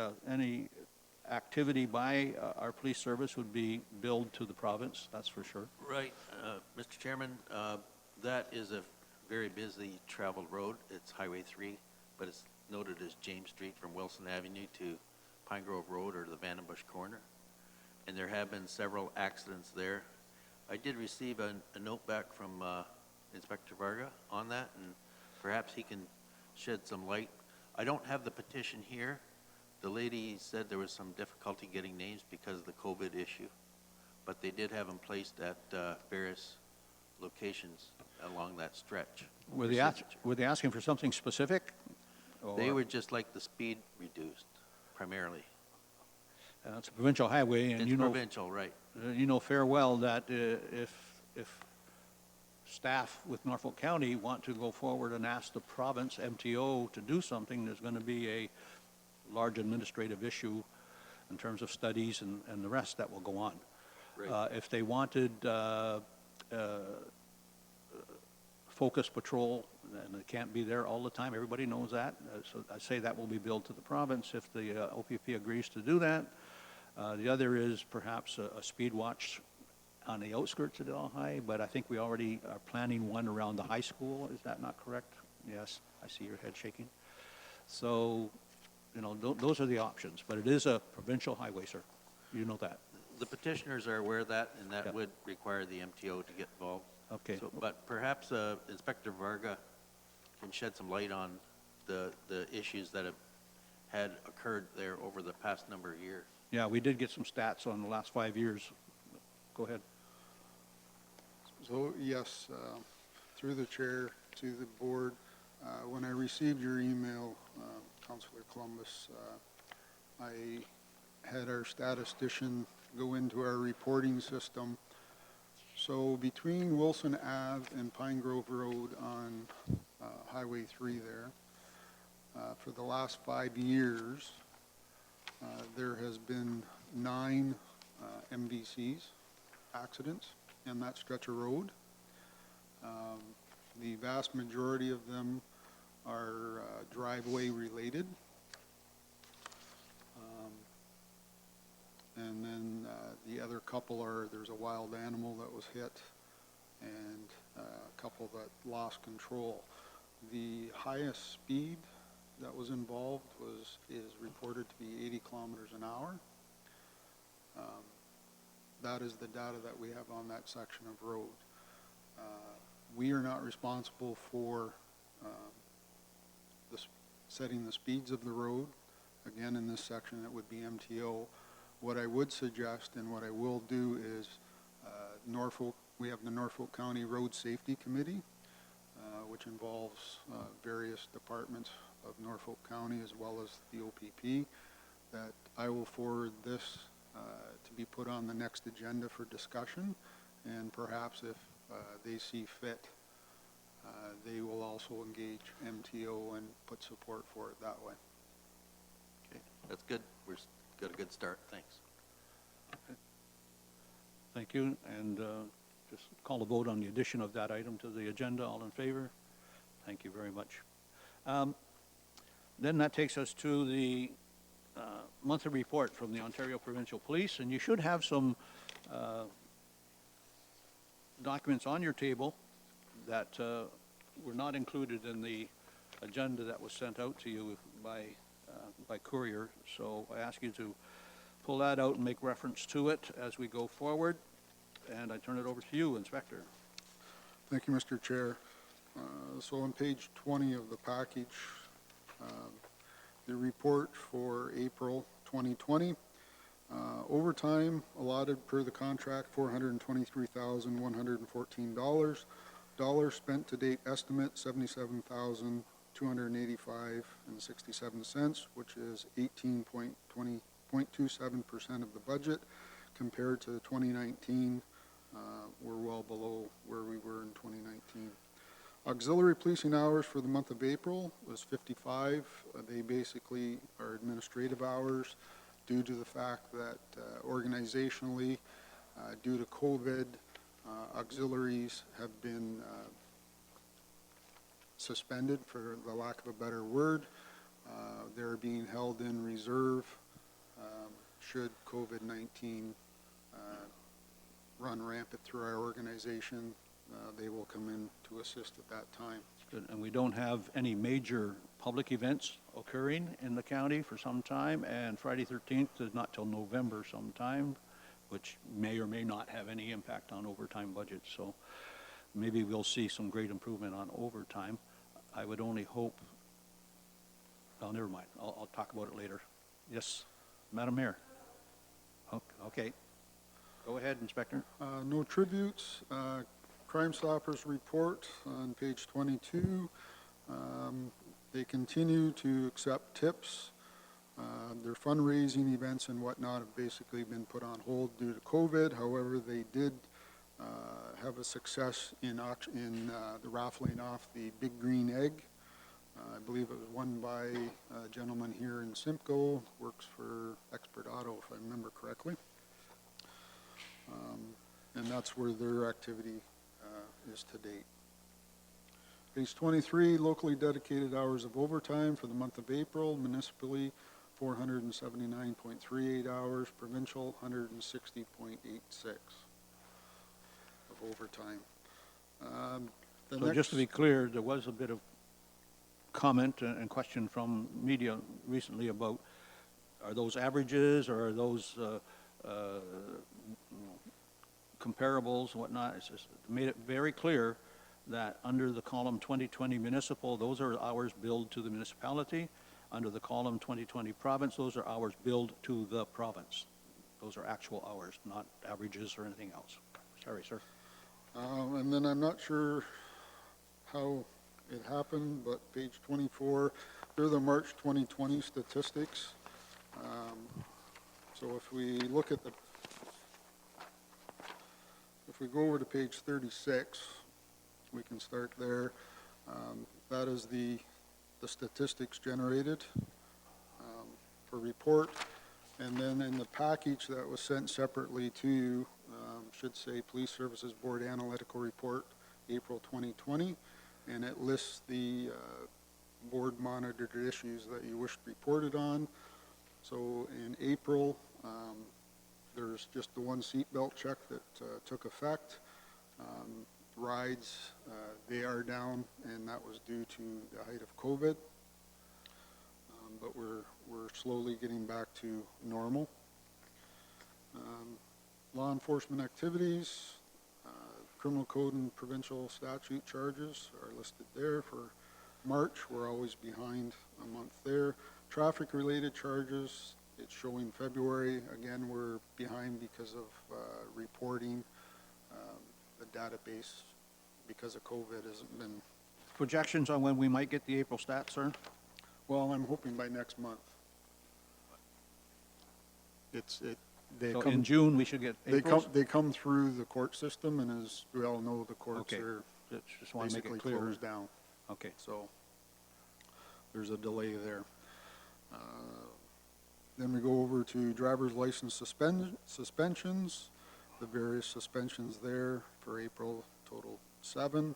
activity by our police service would be billed to the province. That's for sure. Right. Mr. Chairman, that is a very busy traveled road. It's Highway 3, but it's noted as James Street from Wilson Avenue to Pine Grove Road or the Vandenbush Corner. And there have been several accidents there. I did receive a note back from Inspector Varga on that, and perhaps he can shed some light. I don't have the petition here. The lady said there was some difficulty getting names because of the COVID issue, but they did have them placed at various locations along that stretch. Were they asking for something specific? They Or- would just like the speed reduced, primarily. It's a provincial highway, and It's you know, provincial, right? you know fair well that if staff with Norfolk County want to go forward and ask the province MTO to do something, there's going to be a large administrative issue in terms of studies and the rest that will go on. Right. If they wanted focus patrol, and it can't be there all the time, everybody knows that. So I say that will be billed to the province if the OPP agrees to do that. The other is perhaps a speed watch on the outskirts of Delhi, but I think we already are planning one around the high school. Is that not correct? Yes, I see your head shaking. So, you know, those are the options, but it is a provincial highway, sir. You know that. The petitioners are aware of that, and that Yep. would require the MTO to get involved. Okay. So, but perhaps Inspector Varga can shed some light on the issues that had occurred there over the past number of years. Yeah, we did get some stats on the last 5 years. Go ahead. So, yes, through the chair to the board, when I received your email, Councillor Columbus, I had our statistician go into our reporting system. So between Wilson Ave and Pine Grove Road on Highway 3 there, for the last 5 years, there has been 9 MVCs, accidents, in that stretch of road. The vast majority of them are driveway related. And then the other couple are, there's a wild animal that was hit and a couple that lost control. The highest speed that was involved is reported to be 80 kilometers an hour. That is the data that we have on that section of road. We are not responsible for setting the speeds of the road. Again, in this section, it would be MTO. What I would suggest and what I will do is we have the Norfolk County Road Safety Committee, which involves various departments of Norfolk County as well as the OPP, that I will forward this to be put on the next agenda for discussion, and perhaps if they see fit, they will also engage MTO and put support for it that way. Okay, that's good. We've got a good start. Thanks. Thank you, and just call a vote on the addition of that item to the agenda. All in favor? Thank you very much. Then that takes us to the monthly report from the Ontario Provincial Police, and you should have some documents on your table that were not included in the agenda that was sent out to you by courier. So I ask you to pull that out and make reference to it as we go forward. And I turn it over to you, Inspector. Thank you, Mr. Chair. So on page 20 of the package, the report for April 2020, overtime allotted per the contract, $423,114. Dollars spent to date estimate, $77,285.67, which is 18.27% of the budget. Compared to 2019, we're well below where we were in 2019. Auxiliary policing hours for the month of April was 55. They basically are administrative hours due to the fact that organizationally, due to COVID, auxiliaries have been suspended, for the lack of a better word. They're being held in reserve should COVID-19 run rampant through our organization. They will come in to assist at that time. Good. And we don't have any major public events occurring in the county for some time, and Friday 13th is not till November sometime, which may or may not have any impact on overtime budgets. So maybe we'll see some great improvement on overtime. I would only hope, oh, never mind. I'll talk about it later. Yes, Madam Mayor. Okay. Go ahead, Inspector. No tributes. Crime Stoppers report on page 22. They continue to accept tips. Their fundraising events and whatnot have basically been put on hold due to COVID. However, they did have a success in the raffling off the Big Green Egg. I believe it was won by a gentleman here in Simcoe, works for Expert Auto, if I remember correctly. And that's where their activity is to date. Page 23, locally dedicated hours of overtime for the month of April, municipally 479.38 hours, provincial 160.86 of overtime. So just to be clear, there was a bit of comment and question from media recently about, are those averages or are those comparables and whatnot? It's just made it very clear that under the column 2020 municipal, those are hours billed to the municipality. Under the column 2020 province, those are hours billed to the province. Those are actual hours, not averages or anything else. Sorry, sir. And then I'm not sure how it happened, but page 24, they're the March 2020 statistics. So if we look at if we go over to page 36, we can start there. That is the statistics generated for report. And then in the package that was sent separately to you, should say Police Services Board Analytical Report, April 2020, and it lists the board-monitored issues that you wished reported on. So in April, there's just the one seatbelt check that took effect. Rides, they are down, and that was due to the height of COVID. But we're slowly getting back to normal. Law enforcement activities, criminal code and provincial statute charges are listed there for March. We're always behind a month there. Traffic-related charges, it's showing February. Again, we're behind because of reporting. The database, because of COVID, hasn't been, Projections on when we might get the April stats, sir? well, I'm hoping by next month. They So come, in June, we should get April's? they come through the court system, and as we all know, the courts Okay. are Just want to make basically it clear. closed down. Okay. So there's a delay there. Then we go over to driver's license suspensions, the various suspensions there for April, total 7.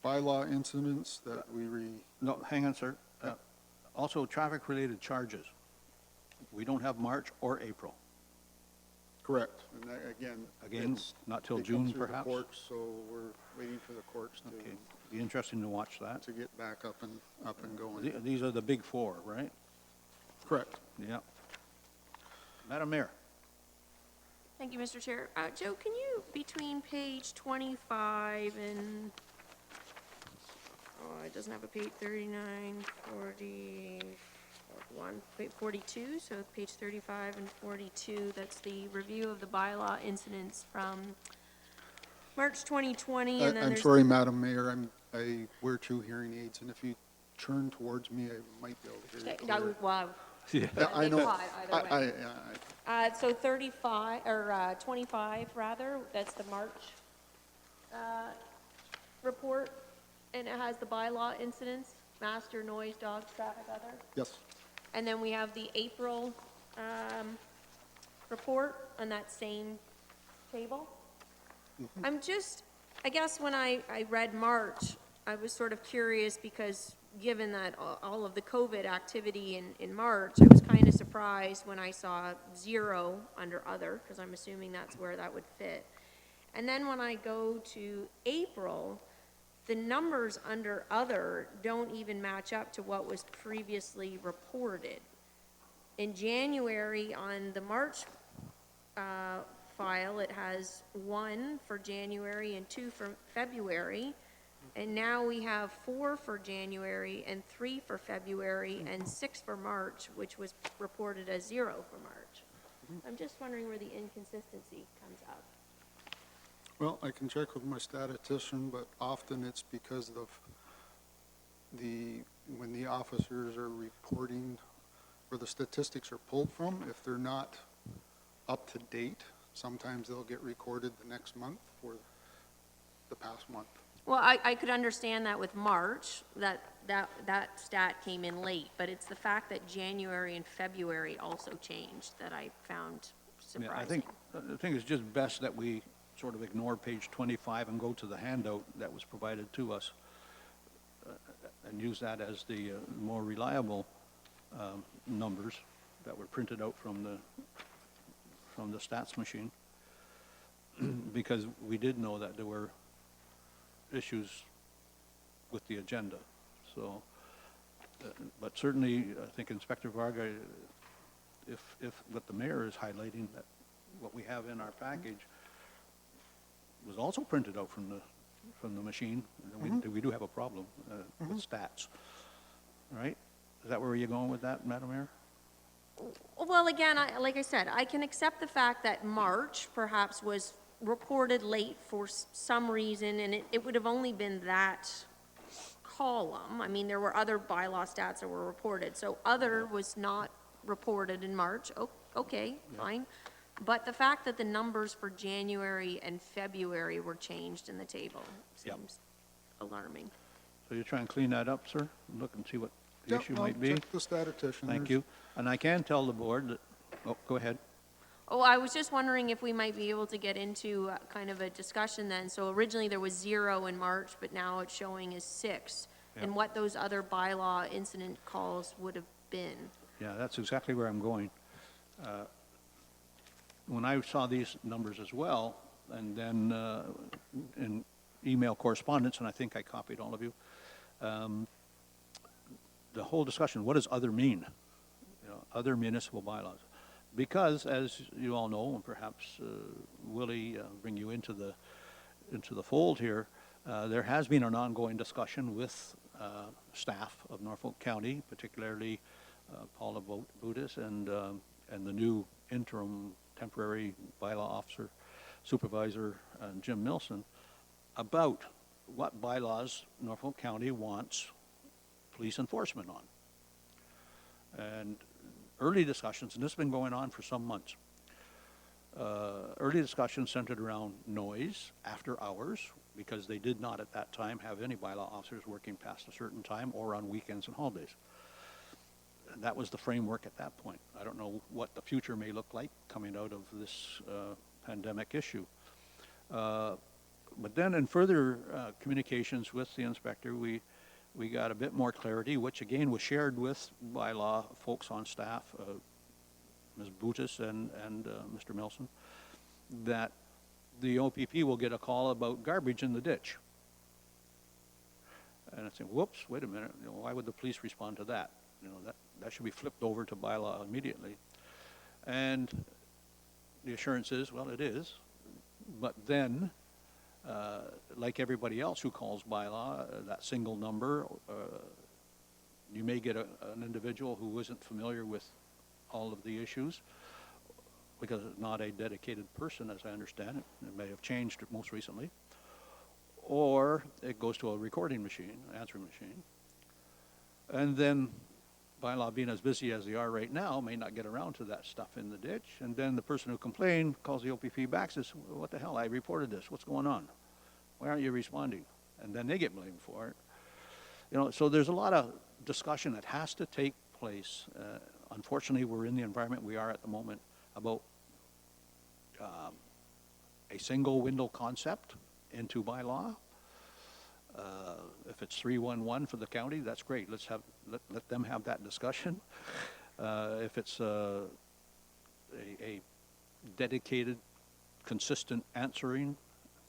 Bylaw incidents that No, hang on, sir. Also, traffic-related charges. We don't have March or April. correct. And that, again. Again, it's- not till they come June, through the perhaps? courts, so we're waiting for the courts Okay. Be interesting to watch that. to get back up and going. These are the big four, right? Correct. Yeah. Madam Mayor? Thank you, Mr. Chair. Joe, can you, between page 25 and, oh, it doesn't have a page, 39, 41, page 42, so page 35 and 42, that's the review of the bylaw incidents from March 2020, and then I'm there's... sorry, Madam Mayor, I wear 2 hearing aids, and if you turn towards me, I might be able to hear you Okay, clearer. wow. Yeah. Yeah, I They know. caught either way. So 35, or 25, rather, that's the March report, and it has the bylaw incidents, master, noise, dogs, traffic, other. Yes. And then we have the April report on that same table. I'm just, I guess when I read March, I was sort of curious because given that all of the COVID activity in March, I was kind of surprised when I saw 0 under other, because I'm assuming that's where that would fit. And then when I go to April, the numbers under other don't even match up to what was previously reported. In January, on the March file, it has 1 for January and 2 for February. And now we have 4 for January and 3 for February and 6 for March, which was reported as 0 for March. I'm just wondering where the inconsistency comes up. Well, I can check with my statistician, but often it's because of when the officers are reporting where the statistics are pulled from, if they're not up to date, sometimes they'll get recorded the next month for the past month. Well, I could understand that with March, that stat came in late, but it's the fact that January and February also changed that I found Yeah, surprising. I think it's just best that we sort of ignore page 25 and go to the handout that was provided to us and use that as the more reliable numbers that were printed out from the stats machine. Because we did know that there were issues with the agenda. So, but certainly, I think Inspector Varga, if what the mayor is highlighting, that what we have in our package was also printed out from the machine, then we do have a problem with stats, right? Is that where you're going with that, Madam Mayor? Well, again, like I said, I can accept the fact that March perhaps was reported late for some reason, and it would have only been that column. I mean, there were other bylaw stats that were reported, so other was not reported in March. Okay, fine. But the fact that the numbers for January and February were changed in the table Yep. seems alarming. So you're trying to clean that up, sir? Look and see what the Yep, issue I'll might be? check the statistician. Thank There's- you. And I can tell the board that, oh, go ahead. Oh, I was just wondering if we might be able to get into kind of a discussion then. So originally there was 0 in March, but now it's showing as 6. and what those other bylaw incident calls would have been. Yeah, that's exactly where I'm going. When I saw these numbers as well, and then in email correspondence, and I think I copied all of you, the whole discussion, what does other mean? You know, other municipal bylaws. Because, as you all know, and perhaps Willie bring you into the fold here, there has been an ongoing discussion with staff of Norfolk County, particularly Paula Budis and the new interim temporary bylaw officer, supervisor, Jim Milson, about what bylaws Norfolk County wants police enforcement on. And early discussions, and this has been going on for some months, early discussions centered around noise after hours, because they did not at that time have any bylaw officers working past a certain time or on weekends and holidays. And that was the framework at that point. I don't know what the future may look like coming out of this pandemic issue. But then in further communications with the inspector, we got a bit more clarity, which again was shared with bylaw folks on staff, Ms. Butis and Mr. Milson, that the OPP will get a call about garbage in the ditch. And I think, whoops, wait a minute, you know, why would the police respond to that? You know, that should be flipped over to bylaw immediately. And the assurance is, well, it is, but then, like everybody else who calls bylaw, that single number, you may get an individual who isn't familiar with all of the issues, because it's not a dedicated person, as I understand it. It may have changed most recently. Or it goes to a recording machine, answering machine. And then, bylaw being as busy as they are right now, may not get around to that stuff in the ditch. And then the person who complained calls the OPP back, says, what the hell, I reported this, what's going on? Why aren't you responding? And then they get blamed for it. You know, so there's a lot of discussion that has to take place. Unfortunately, we're in the environment we are at the moment about a single window concept into bylaw. If it's 311 for the county, that's great. Let's have let them have that discussion. If it's a dedicated, consistent answering,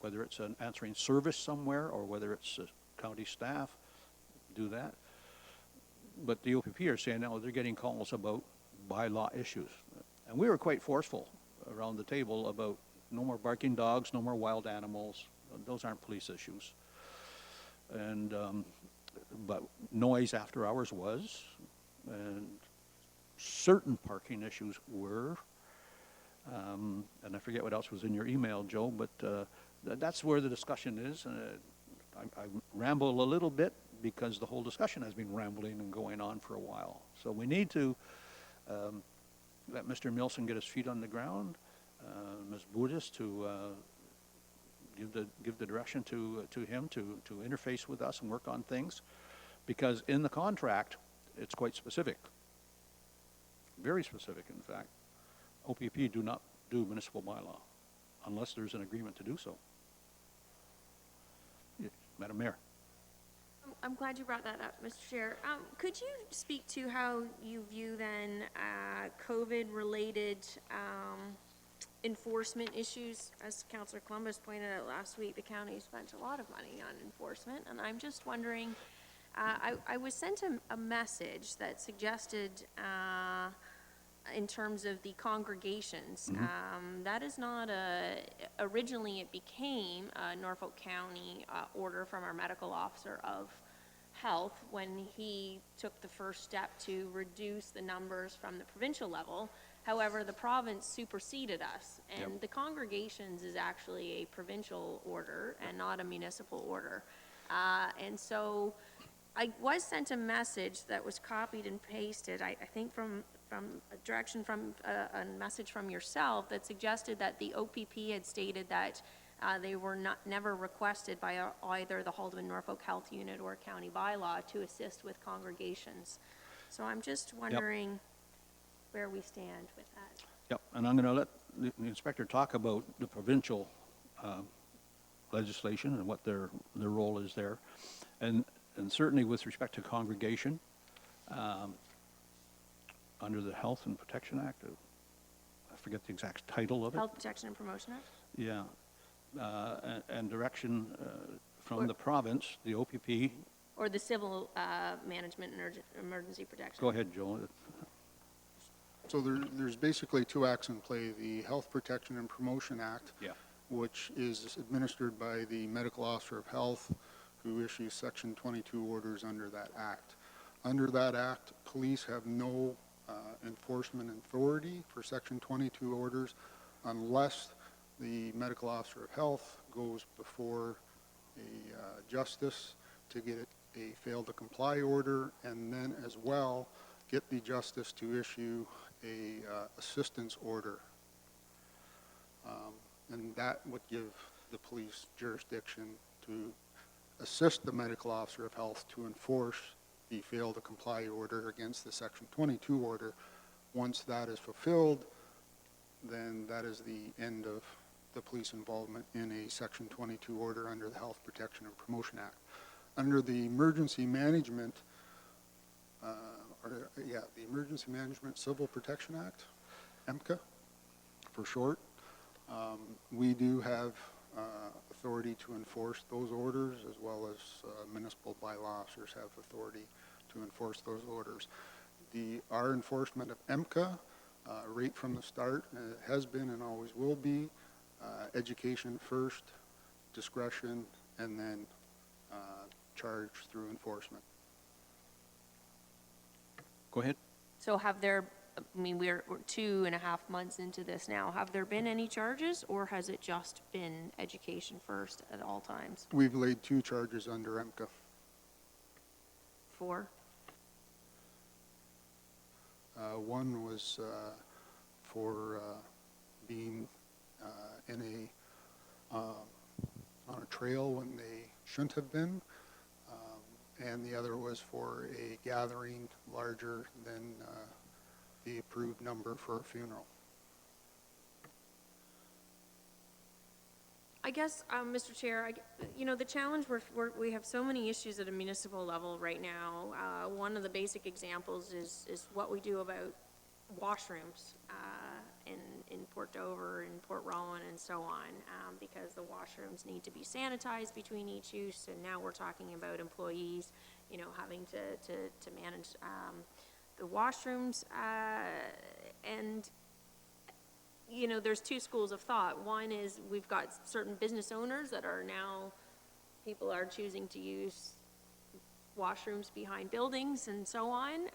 whether it's an answering service somewhere or whether it's county staff, do that. But the OPP are saying now they're getting calls about bylaw issues. And we were quite forceful around the table about no more barking dogs, no more wild animals. Those aren't police issues. And, but noise after hours was, and certain parking issues were, and I forget what else was in your email, Joe, but that's where the discussion is. I ramble a little bit because the whole discussion has been rambling and going on for a while. So we need to let Mr. Milson get his feet on the ground, Ms. Budis to give the direction to him to interface with us and work on things, because in the contract it's quite specific, very specific in fact. OPP do not do municipal bylaw unless there's an agreement to do so. Yeah, Madam Mayor. I'm glad you brought that up, Mr. Chair. Could you speak to how you view then COVID-related enforcement issues? As Councillor Columbus pointed out last week, the county spent a lot of money on enforcement, and I'm just wondering, I was sent a message that suggested in terms of the congregations, that is not originally it became a Norfolk County order from our medical officer of health when he took the first step to reduce the numbers from the provincial level. However, the province superseded us, and the congregations is actually a provincial order and not a municipal order. And so I was sent a message that was copied and pasted, I think from a direction from a message from yourself that suggested that the OPP had stated that they were never requested by either the Haldeman Norfolk Health Unit or county bylaw to assist with congregations. So I'm just wondering where we stand with that. Yep, and I'm going to let the inspector talk about the provincial legislation and what their role is there. And And certainly with respect to congregation, under the Health and Protection Act, I forget the exact title of it. Health Protection and Promotion Act? Yeah, and direction from the province, the OPP. Or the Civil Management and Emergency Protection? Go ahead, Joe. So there's basically two acts in play, the Health Protection and Promotion Act, Yeah. which is administered by the Medical Officer of Health, who issues Section 22 orders under that act. Under that act, police have no enforcement authority for Section 22 orders unless the Medical Officer of Health goes before a justice to get a fail to comply order, and then as well get the justice to issue a assistance order. And that would give the police jurisdiction to assist the Medical Officer of Health to enforce the fail to comply order against the Section 22 order. Once that is fulfilled, then that is the end of the police involvement in a Section 22 order under the Health Protection and Promotion Act. Under the Emergency Management, the Emergency Management Civil Protection Act, EMCA for short, we do have authority to enforce those orders, as well as municipal bylaw officers have authority to enforce those orders. Our enforcement of EMCA, right from the start, has been and always will be education first, discretion, and then charge through enforcement. Go ahead. So have there, I mean, we're 2.5 months into this now. Have there been any charges, or has it just been education first at all times? We've laid 2 charges under EMCA. For? One was for being in on a trail when they shouldn't have been, and the other was for a gathering larger than the approved number for a funeral. I guess, Mr. Chair, the challenge, we have so many issues at a municipal level right now. One of the basic examples is what we do about washrooms in Port Dover and Port Rowan and so on, because the washrooms need to be sanitized between each use, and now we're talking about employees, having to manage the washrooms, and there's 2 schools of thought. One is we've got certain business owners that are now, people are choosing to use washrooms behind buildings and so on.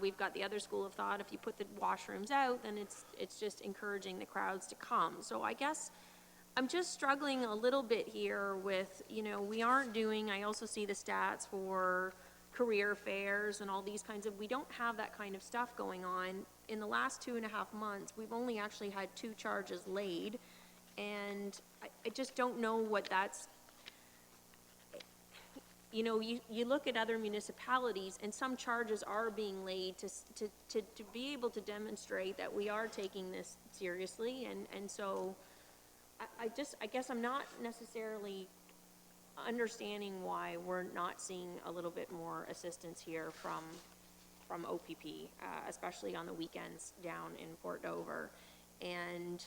We've got the other school of thought, if you put the washrooms out, then it's just encouraging the crowds to come. So I guess I'm just struggling a little bit here with, we aren't doing, I also see the stats for career fairs and all these kinds of, we don't have that kind of stuff going on. In the last 2.5 months, we've only actually had 2 charges laid, and I just don't know what that's, you look at other municipalities, and some charges are being laid to be able to demonstrate that we are taking this seriously, and so I guess I'm not necessarily understanding why we're not seeing a little bit more assistance here from OPP, especially on the weekends down in Port Dover. And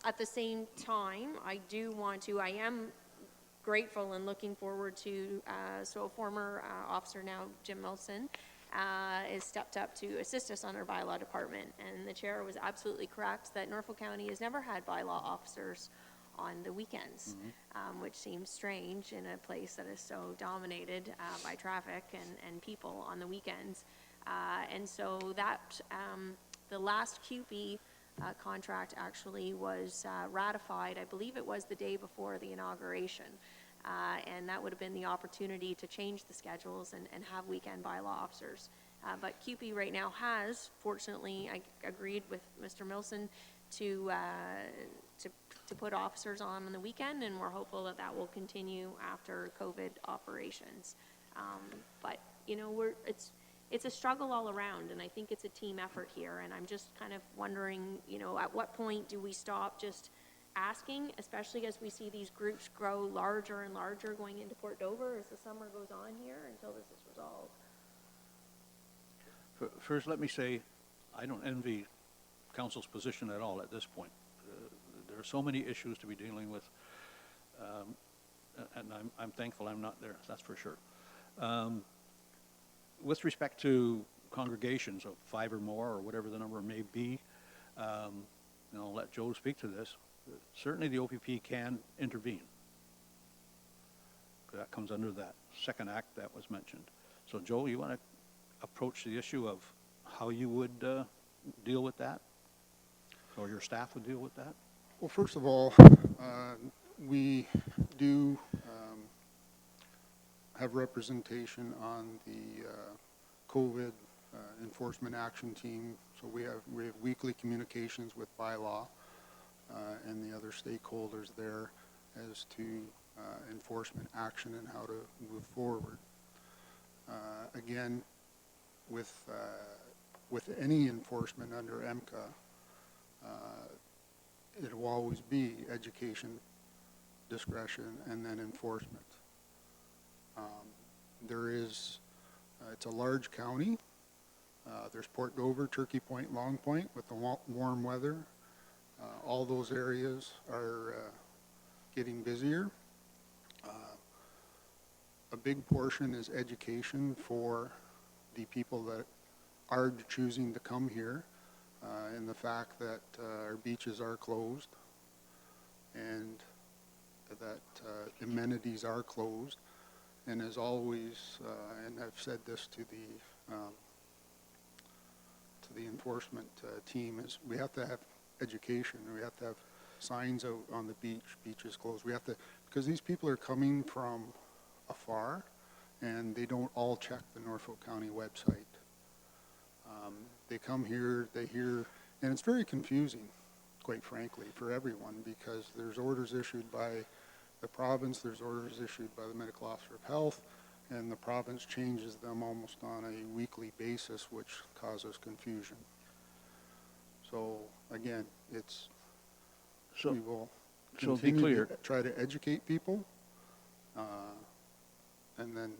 at the same time, I am grateful and looking forward to, so a former officer now, Jim Milson, is stepped up to assist us on our bylaw department. And the chair was absolutely correct that Norfolk County has never had bylaw officers on the weekends, which seems strange in a place that is so dominated by traffic and people on the weekends. And so that, the last QP contract actually was ratified, I believe it was the day before the inauguration. And that would have been the opportunity to change the schedules and have weekend bylaw officers. But QP right now has, fortunately, I agreed with Mr. Milson to put officers on the weekend, and we're hopeful that that will continue after COVID operations. But it's a struggle all around, and I think it's a team effort here. And I'm just kind of wondering, at what point do we stop just asking, especially as we see these groups grow larger and larger going into Port Dover as the summer goes on here until this is resolved. First, let me say, I don't envy council's position at all at this point. There are so many issues to be dealing with, and I'm thankful I'm not there, that's for sure. With respect to congregations of 5 or more, or whatever the number may be, and I'll let Joe speak to this, certainly the OPP can intervene. That comes under that second act that was mentioned. So Joe, you want to approach the issue of how you would deal with that? Or your staff would deal with that? Well, first of all, we do have representation on the COVID enforcement action team. So we have weekly communications with bylaw and the other stakeholders there as to enforcement action and how to move forward. Again, with any enforcement under MCA, it will always be education, discretion, and then enforcement. It's a large county. There's Port Dover, Turkey Point, Long Point with the warm weather. All those areas are getting busier. A big portion is education for the people that are choosing to come here, and the fact that our beaches are closed and that amenities are closed. And as always, and I've said this to the enforcement team, is we have to have education. We have to have signs out on the beach, beaches closed. We have to, because these people are coming from afar, and they don't all check the Norfolk County website. They come here, they hear, and it's very confusing, quite frankly, for everyone, because there's orders issued by the province, there's orders issued by the medical officer of health, and the province changes them almost on a weekly basis, which causes confusion. So again, we will So be continue clear. to try to educate people, and then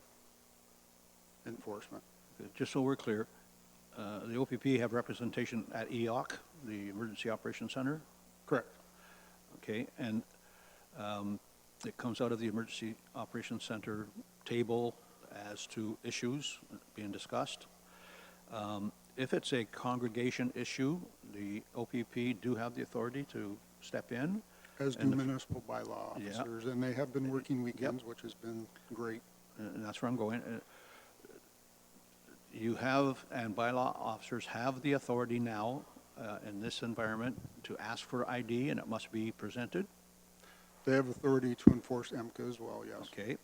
enforcement. Just so we're clear, the OPP have representation at EOC, the Emergency Operations Center, Correct. okay? And it comes out of the Emergency Operations Center table as to issues being discussed. If it's a congregation issue, the OPP do have the authority to step in. As do And the- municipal bylaw Yeah. officers, and they have been working weekends, which has been great. And that's where I'm going. You have, and bylaw officers have the authority now in this environment to ask for ID, and it must be presented, They have authority to enforce MCA as well, yes. okay?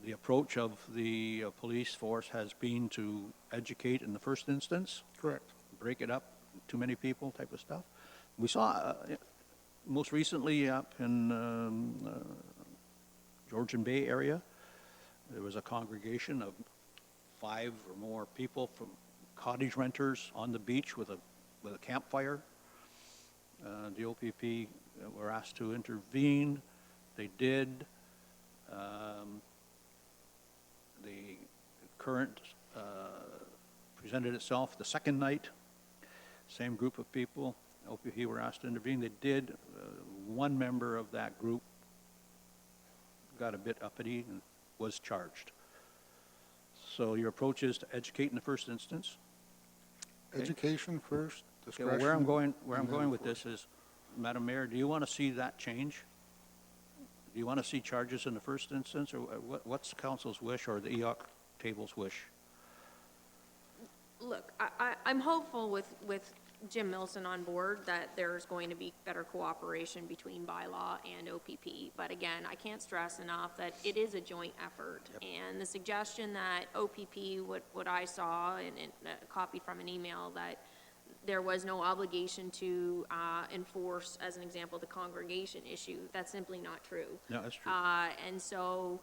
The approach of the police force has been to educate in the first instance, Correct. break it up, too many people type of stuff. We saw, most recently up in Georgian Bay area, there was a congregation of 5 or more people from cottage renters on the beach with a campfire. The OPP were asked to intervene. They did. The current presented itself the second night. Same group of people. OPP were asked to intervene. They did. One member of that group got a bit uppity and was charged. So your approach is to educate in the first instance. Okay. Education first, Okay, well, discretion. where I'm going and then with this is, Madam Mayor, do you want to see that change? Do you want to see charges in the first instance, or what's council's wish or the EOC table's wish? Look, I'm hopeful with Jim Milson on board that there's going to be better cooperation between bylaw and OPP. But again, I can't stress enough that it is a joint effort. And the suggestion that OPP, what I saw and copied from an email, that there was no obligation to enforce, as an example, the congregation issue, that's simply not true. No, that's true. And so,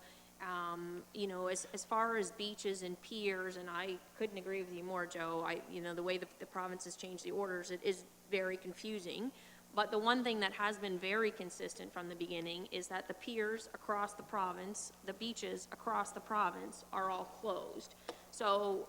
you know, as far as beaches and piers, and I couldn't agree with you more, Joe, the way the province has changed the orders, it is very confusing. But the one thing that has been very consistent from the beginning is that the piers across the province, the beaches across the province are all closed. So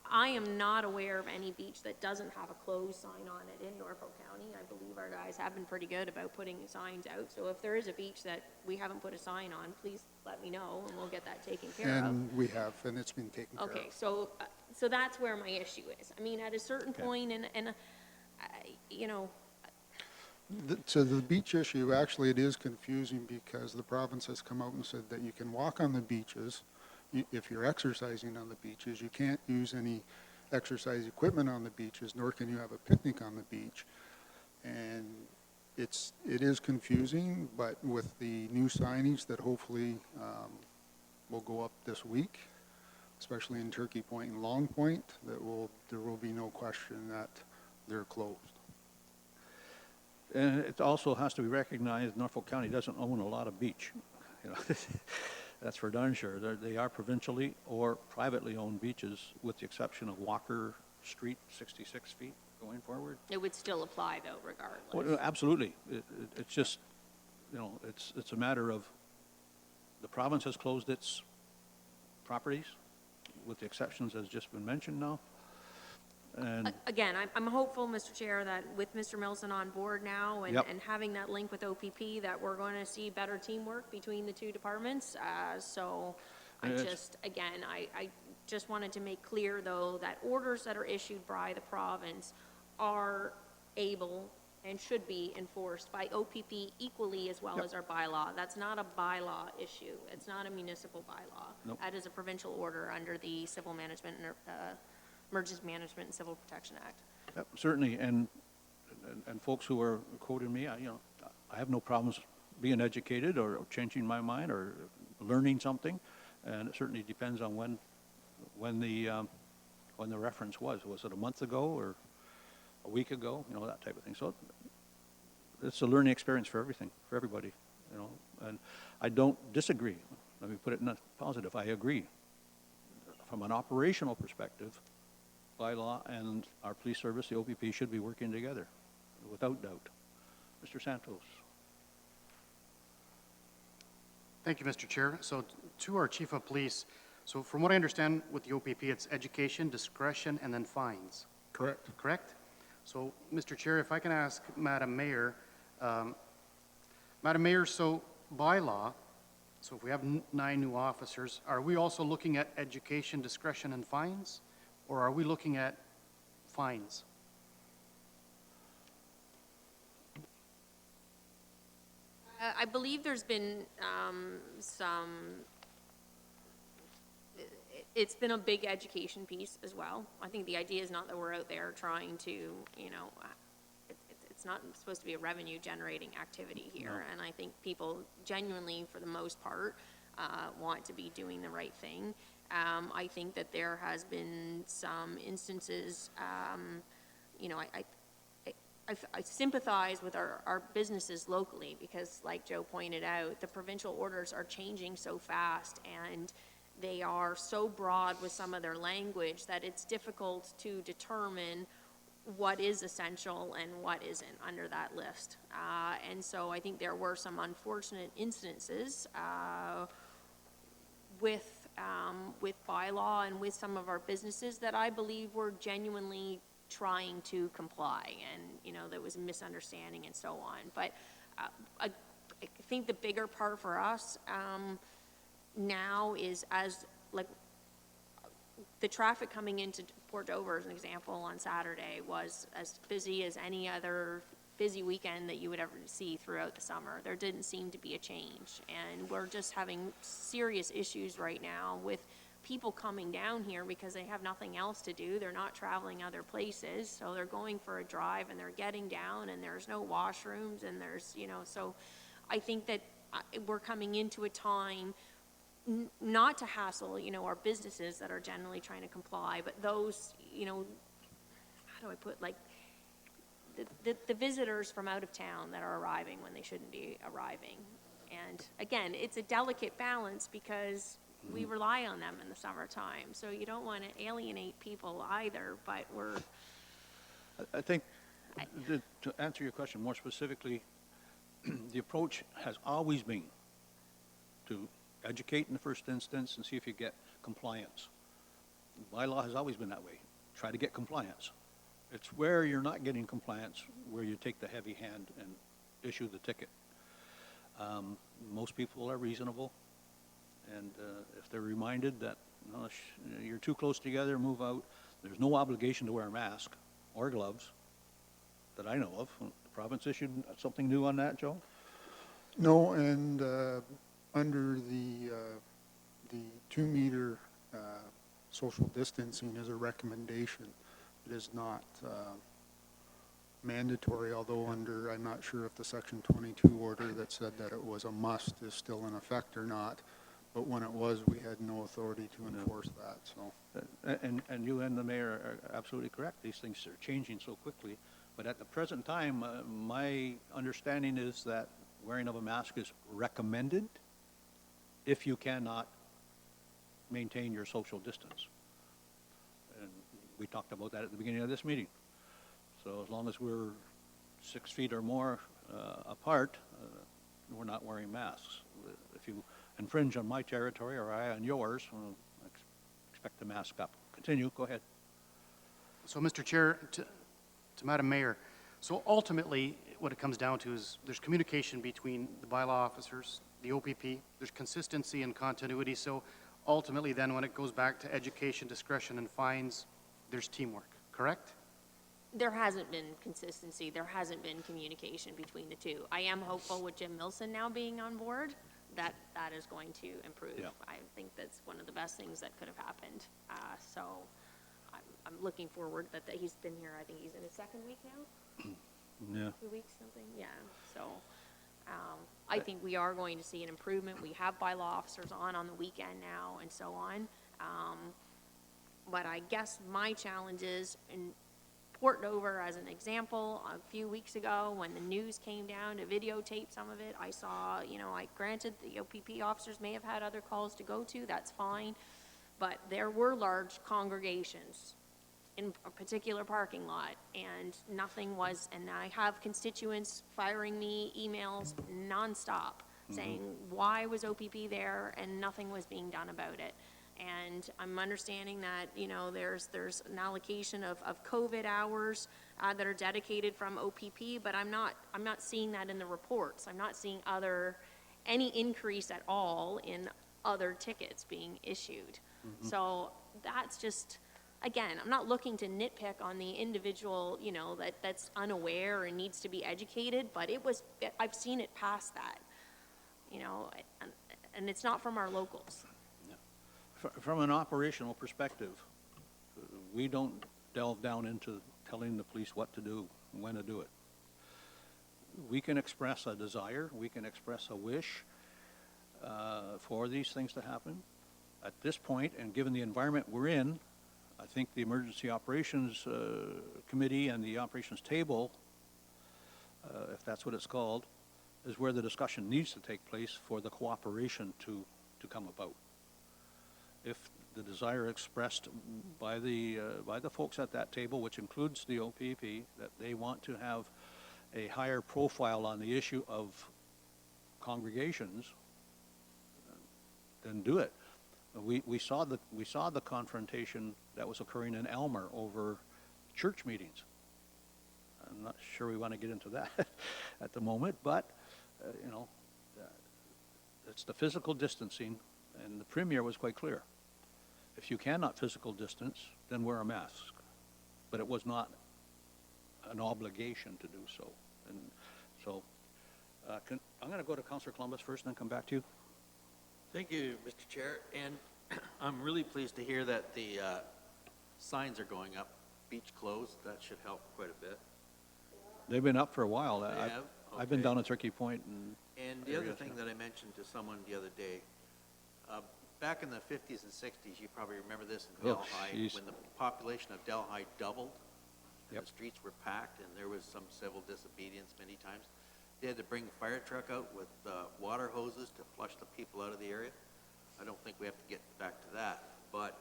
I am not aware of any beach that doesn't have a closed sign on it in Norfolk County. I believe our guys have been pretty good about putting signs out. So if there is a beach that we haven't put a sign on, please let me know and we'll get that taken care of. And we have, and it's been taken care of. Okay, so, so that's where my issue is. I mean, at a certain point, you know, So the beach issue, actually, it is confusing because the province has come out and said that you can walk on the beaches. If you're exercising on the beaches, you can't use any exercise equipment on the beaches, nor can you have a picnic on the beach. And it is confusing, but with the new signage that hopefully will go up this week, especially in Turkey Point and Long Point, there will be no question that they're closed. And it also has to be recognized, Norfolk County doesn't own a lot of beach. You know, that's for darn sure. They are provincially or privately owned beaches, with the exception of Walker Street, 66 feet going forward. it would still apply though regardless. Well, absolutely. It's just, you know, it's a matter of, the province has closed its properties, with the exceptions as just been mentioned now. And Again, I'm hopeful, Mr. Chair, that with Mr. Milson on board now and, Yep. and having that link with OPP, that we're going to see better teamwork between the two departments. So I It's- just, again, I just wanted to make clear, though, that orders that are issued by the province are able and should be enforced by OPP equally as well Yep. as our bylaw. That's not a bylaw issue. It's not a municipal bylaw. Nope. That is a provincial order under the Civil Management and Emergency Management and Civil Protection Act. Yep, certainly, and folks who are quoting me, I have no problems being educated or changing my mind or learning something, and it certainly depends on when the reference was. Was it a month ago or a week ago? You know, that type of thing. So it's a learning experience for everything, for everybody, you know, and I don't disagree. Let me put it in a positive. I agree. From an operational perspective, bylaw and our police service, the OPP, should be working together, without doubt. Mr. Santos. Thank you, Mr. Chair. So to our Chief of Police, so from what I understand with the OPP, it's education, discretion, and then fines. Correct. Correct? So, Mr. Chair, if I can ask Madam Mayor, Madam Mayor, so by law, so if we have 9 new officers, are we also looking at education, discretion, and fines? Or are we looking at fines? I believe there's been it's been a big education piece as well. I think the idea is not that we're out there trying to, you know, it's not supposed to be a revenue generating activity here. And I think people genuinely, for the most part, want to be doing the right thing. I think that there has been some instances, you know, I sympathize with our businesses locally because, like Joe pointed out, the provincial orders are changing so fast and they are so broad with some of their language that it's difficult to determine what is essential and what isn't under that list. And so I think there were some unfortunate instances with bylaw and with some of our businesses that I believe were genuinely trying to comply, and, you know, there was a misunderstanding and so on. But I think the bigger part for us now is, as, like, the traffic coming into Port Dover, as an example, on Saturday was as busy as any other busy weekend that you would ever see throughout the summer. There didn't seem to be a change, and we're just having serious issues right now with people coming down here because they have nothing else to do. They're not traveling other places, so they're going for a drive and they're getting down and there's no washrooms and there's, you know, so I think that we're coming into a time not to hassle, you know, our businesses that are generally trying to comply, but those, you know, how do I put, like, the visitors from out of town that are arriving when they shouldn't be arriving. And again, it's a delicate balance because we rely on them in the summertime, so you don't want to alienate people either, but we're, I think to answer your question more specifically, the approach has always been to educate in the first instance and see if you get compliance. Bylaw has always been that way. Try to get compliance. It's where you're not getting compliance where you take the heavy hand and issue the ticket. Most people are reasonable, and if they're reminded that no, you're too close together, move out, there's no obligation to wear a mask or gloves that I know of. The province issued something new on that, Joe? No, and under the 2-meter social distancing is a recommendation. It is not mandatory, although under, I'm not sure if the Section 22 order that said that it was a must is still in effect or not. But when it was, we had no authority to enforce that, so. And you and the mayor are absolutely correct. These things are changing so quickly. But at the present time, my understanding is that wearing of a mask is recommended if you cannot maintain your social distance. And we talked about that at the beginning of this meeting. So as long as we're 6 feet or more apart, we're not wearing masks. If you infringe on my territory or I on yours, well, expect the mask up. Continue, go ahead. So, Mr. Chair, to Madam Mayor, so ultimately, what it comes down to is there's communication between the bylaw officers, the OPP, there's consistency and continuity, so ultimately then when it goes back to education, discretion, and fines, there's teamwork, correct? There hasn't been consistency, there hasn't been communication between the two. I am hopeful with Jim Milson now being on board, that is going to improve. Yeah. I think that's one of the best things that could have happened. So I'm looking forward that he's been here, I think he's in his second week now? Yeah. 2 weeks, something, yeah. So I think we are going to see an improvement. We have bylaw officers on the weekend now and so on. But I guess my challenge is, in Port Dover, as an example, a few weeks ago, when the news came down to videotape some of it, I saw, granted, the OPP officers may have had other calls to go to, that's fine, but there were large congregations in a particular parking lot, and nothing was, and I have constituents firing me emails nonstop, saying, why was OPP there, and nothing was being done about it. And I'm understanding that, there's an allocation of COVID hours that are dedicated from OPP, but I'm not seeing that in the reports. I'm not seeing any increase at all in other tickets being issued. So that's just, again, I'm not looking to nitpick on the individual, that's unaware and needs to be educated, but I've seen it past that, and it's not from our locals. From an operational perspective, we don't delve down into telling the police what to do, when to do it. We can express a desire, we can express a wish for these things to happen. At this point, and given the environment we're in, I think the Emergency Operations Committee and the Operations Table, if that's what it's called, is where the discussion needs to take place for the cooperation to come about. If the desire expressed by the folks at that table, which includes the OPP, that they want to have a higher profile on the issue of congregations, then do it. We saw the confrontation that was occurring in Elmer over church meetings. I'm not sure we want to get into that at the moment, but it's the physical distancing, and the Premier was quite clear. If you cannot physical distance, then wear a mask. But it was not an obligation to do so. And so I'm going to go to Councillor Columbus first and then come back to you. Thank you, Mr. Chair. And I'm really pleased to hear that the signs are going up. Beach closed, that should help quite a bit. They've been up for a while. They have? I've been Okay. down at Turkey Point. And the other thing that I mentioned to someone the other day, back in the 50s and 60s, you probably remember this in Oh, Delhi, jeez. when the population of Delhi doubled, and Yep. the streets were packed, and there was some civil disobedience many times. They had to bring a fire truck out with water hoses to flush the people out of the area. I don't think we have to get back to that. But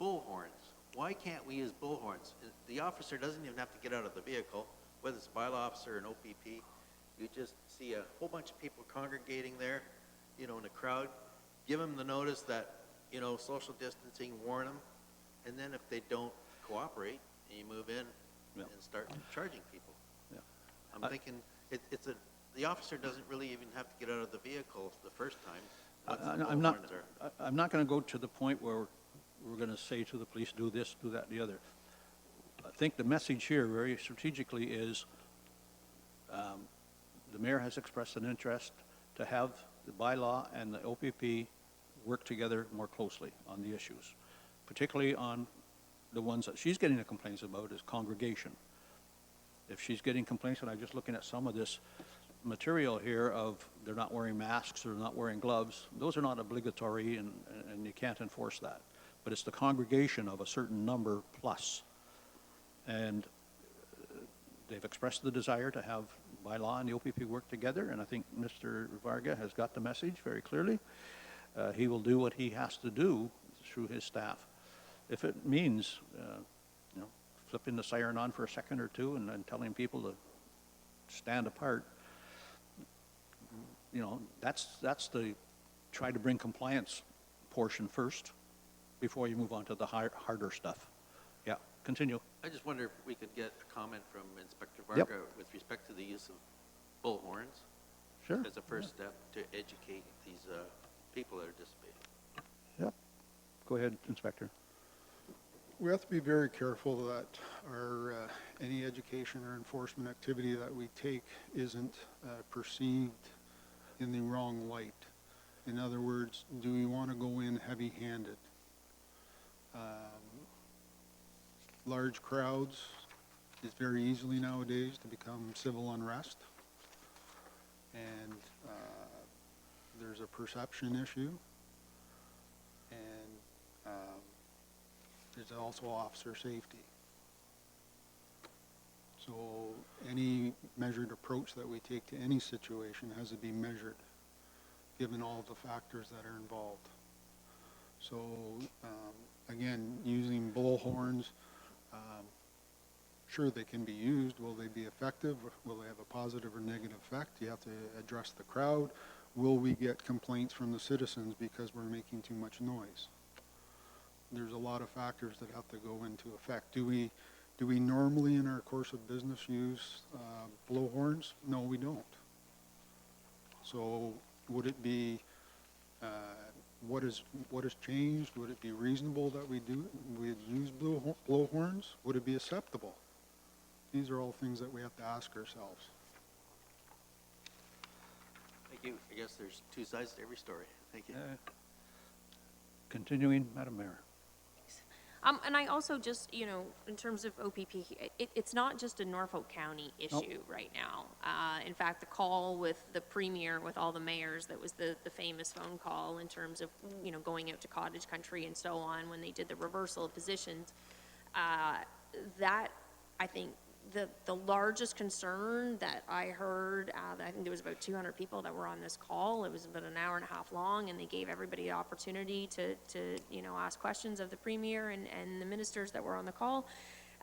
bullhorns, why can't we use bullhorns? The officer doesn't even have to get out of the vehicle. whether it's a bylaw officer or an OPP, you just see a whole bunch of people congregating there, you know, in a crowd, give them the notice that, you know, social distancing, warn them, and then if they don't cooperate, you move in Yeah. and start charging people. Yeah. I'm thinking, the officer doesn't really even have to get out of the vehicle the first time. once the I'm not, bullhorns are- I'm not going to go to the point where we're going to say to the police, do this, do that, the other. I think the message here very strategically is, the mayor has expressed an interest to have the bylaw and the OPP work together more closely on the issues, particularly on the ones that she's getting the complaints about is congregation. If she's getting complaints, and I'm just looking at some of this material here of they're not wearing masks or not wearing gloves, those are not obligatory and you can't enforce that. But it's the congregation of a certain number plus. And they've expressed the desire to have bylaw and the OPP work together, and I think Mr. Varga has got the message very clearly. He will do what he has to do through his staff. If it means, you know, flipping the siren on for a second or two and then telling people to stand apart, you know, that's the try to bring compliance portion first before you move on to the harder stuff. Yeah, continue. I just wonder if we could get a comment from Inspector Yep. Varga with respect to the use of bullhorns Sure. as a first step to educate these people that are dissipating. Yeah. Go ahead, Inspector. We have to be very careful that our, any education or enforcement activity that we take isn't perceived in the wrong light. In other words, do we want to go in heavy-handed? Large crowds is very easily nowadays to become civil unrest. And there's a perception issue. And there's also officer safety. So any measured approach that we take to any situation has to be measured, given all the factors that are involved. So again, using bullhorns, sure, they can be used. Will they be effective? Will they have a positive or negative effect? You have to address the crowd. Will we get complaints from the citizens because we're making too much noise? There's a lot of factors that have to go into effect. Do we normally in our course of business use blowhorns? No, we don't. So would it be, what has changed? Would it be reasonable that we use blowhorns? Would it be acceptable? These are all things that we have to ask ourselves. Thank you. I guess there's two sides to every story. Thank you. Continuing, Madam Mayor. And I also just, you know, in terms of OPP, it's not just a Norfolk County issue right now. In fact, the call with the premier, with all the mayors, that was the famous phone call in terms of, you know, going out to cottage country and so on when they did the reversal of positions. That, I think, the largest concern that I heard, I think there was about 200 people that were on this call. It was about an hour and a half long, and they gave everybody the opportunity to you know, ask questions of the premier and the ministers that were on the call.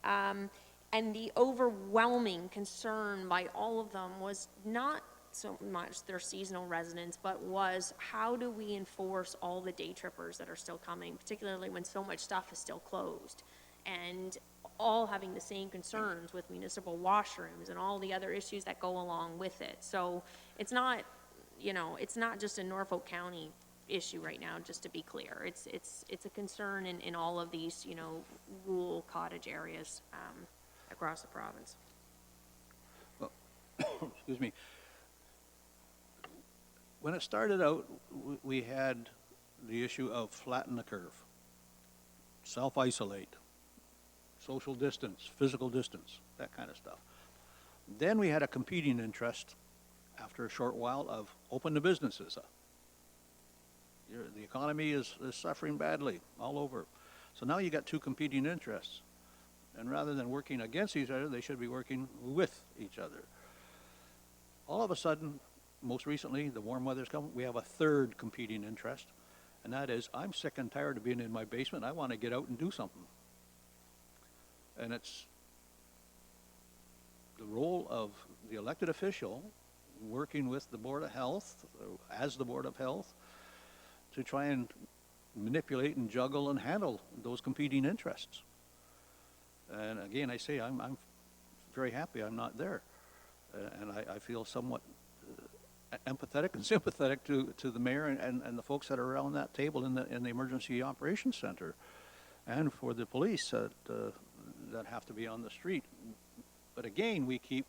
And the overwhelming concern by all of them was not so much their seasonal residents, but was how do we enforce all the day trippers that are still coming, particularly when so much stuff is still closed. And all having the same concerns with municipal washrooms and all the other issues that go along with it. So it's not, you know, it's not just a Norfolk County issue right now, just to be clear. It's a concern in all of these, you know, rural cottage areas across the province. Excuse me. When it started out, we had the issue of flatten the curve, self-isolate, social distance, physical distance, that kind of stuff. Then we had a competing interest after a short while of open the businesses. The economy is suffering badly all over. So now you got two competing interests. And rather than working against each other, they should be working with each other. All of a sudden, most recently, the warm weather's come, we have a third competing interest, and that is, I'm sick and tired of being in my basement. I want to get out and do something. And it's the role of the elected official working with the Board of Health, as the Board of Health, to try and manipulate and juggle and handle those competing interests. And again, I say I'm very happy I'm not there. And I feel somewhat empathetic and sympathetic to the mayor and the folks that are around that table in the Emergency Operations Center, and for the police that have to be on the street. But again, we keep,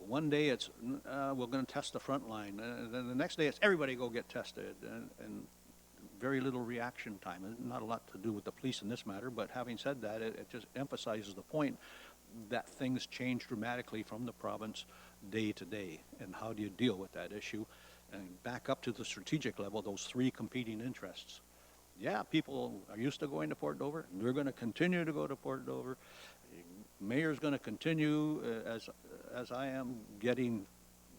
one day it's, we're going to test the front line, and then the next day it's everybody go get tested, and very little reaction time. And not a lot to do with the police in this matter, but having said that, it just emphasizes the point that things change dramatically from the province day to day. And how do you deal with that issue? And back up to the strategic level, those three competing interests. Yeah, people are used to going to Port Dover. They're going to continue to go to Port Dover. Mayor's going to continue, as I am, getting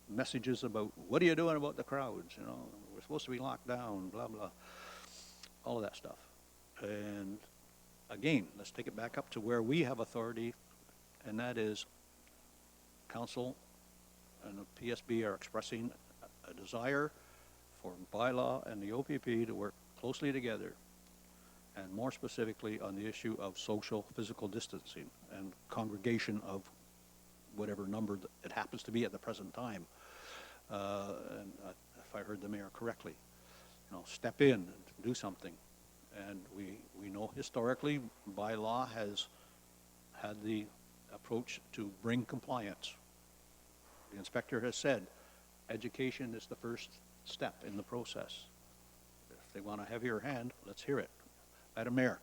messages about, what are you doing about the crowds? We're supposed to be locked down, blah, blah, all of that stuff. And again, let's take it back up to where we have authority, and that is council and the PSB are expressing a desire for bylaw and the OPP to work closely together, and more specifically on the issue of social physical distancing and congregation of whatever number it happens to be at the present time. And if I heard the mayor correctly, step in and do something. And we know historically bylaw has had the approach to bring compliance. The inspector has said education is the first step in the process. If they want a heavier hand, let's hear it. Madam Mayor.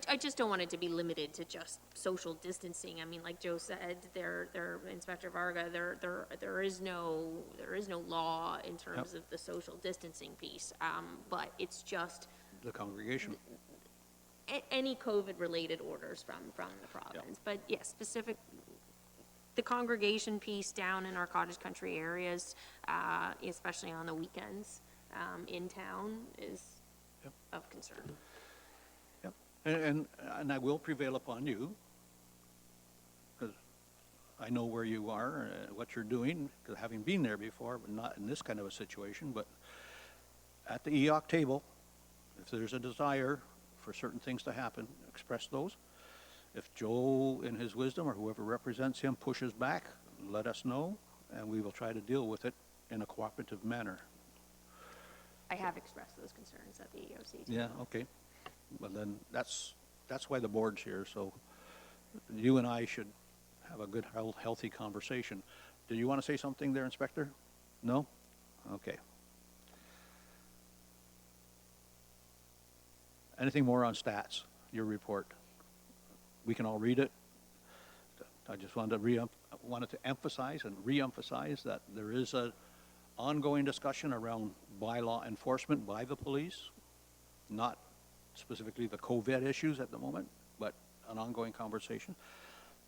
I just don't want it to be limited to just social distancing. I mean, like Joe said, Inspector Varga, there is no law in terms of the social distancing piece. But it's just The congregation. any COVID-related orders from the province. But yes, the congregation piece down in our cottage country areas, especially on the weekends, in town, is of concern. Yep. And I will prevail upon you, because I know where you are, what you're doing, because having been there before, but not in this kind of a situation, but at the EOC table, if there's a desire for certain things to happen, express those. If Joe, in his wisdom, or whoever represents him, pushes back, let us know, and we will try to deal with it in a cooperative manner. I have expressed those concerns at the EOC. Yeah, okay. Well, then, that's why the board's here, so you and I should have a good, healthy conversation. Do you want to say something there, Inspector? No? Okay. Anything more on stats, your report? We can all read it. I just wanted to emphasize and re-emphasize that there is an ongoing discussion around bylaw enforcement by the police, not specifically the COVID issues at the moment, but an ongoing conversation.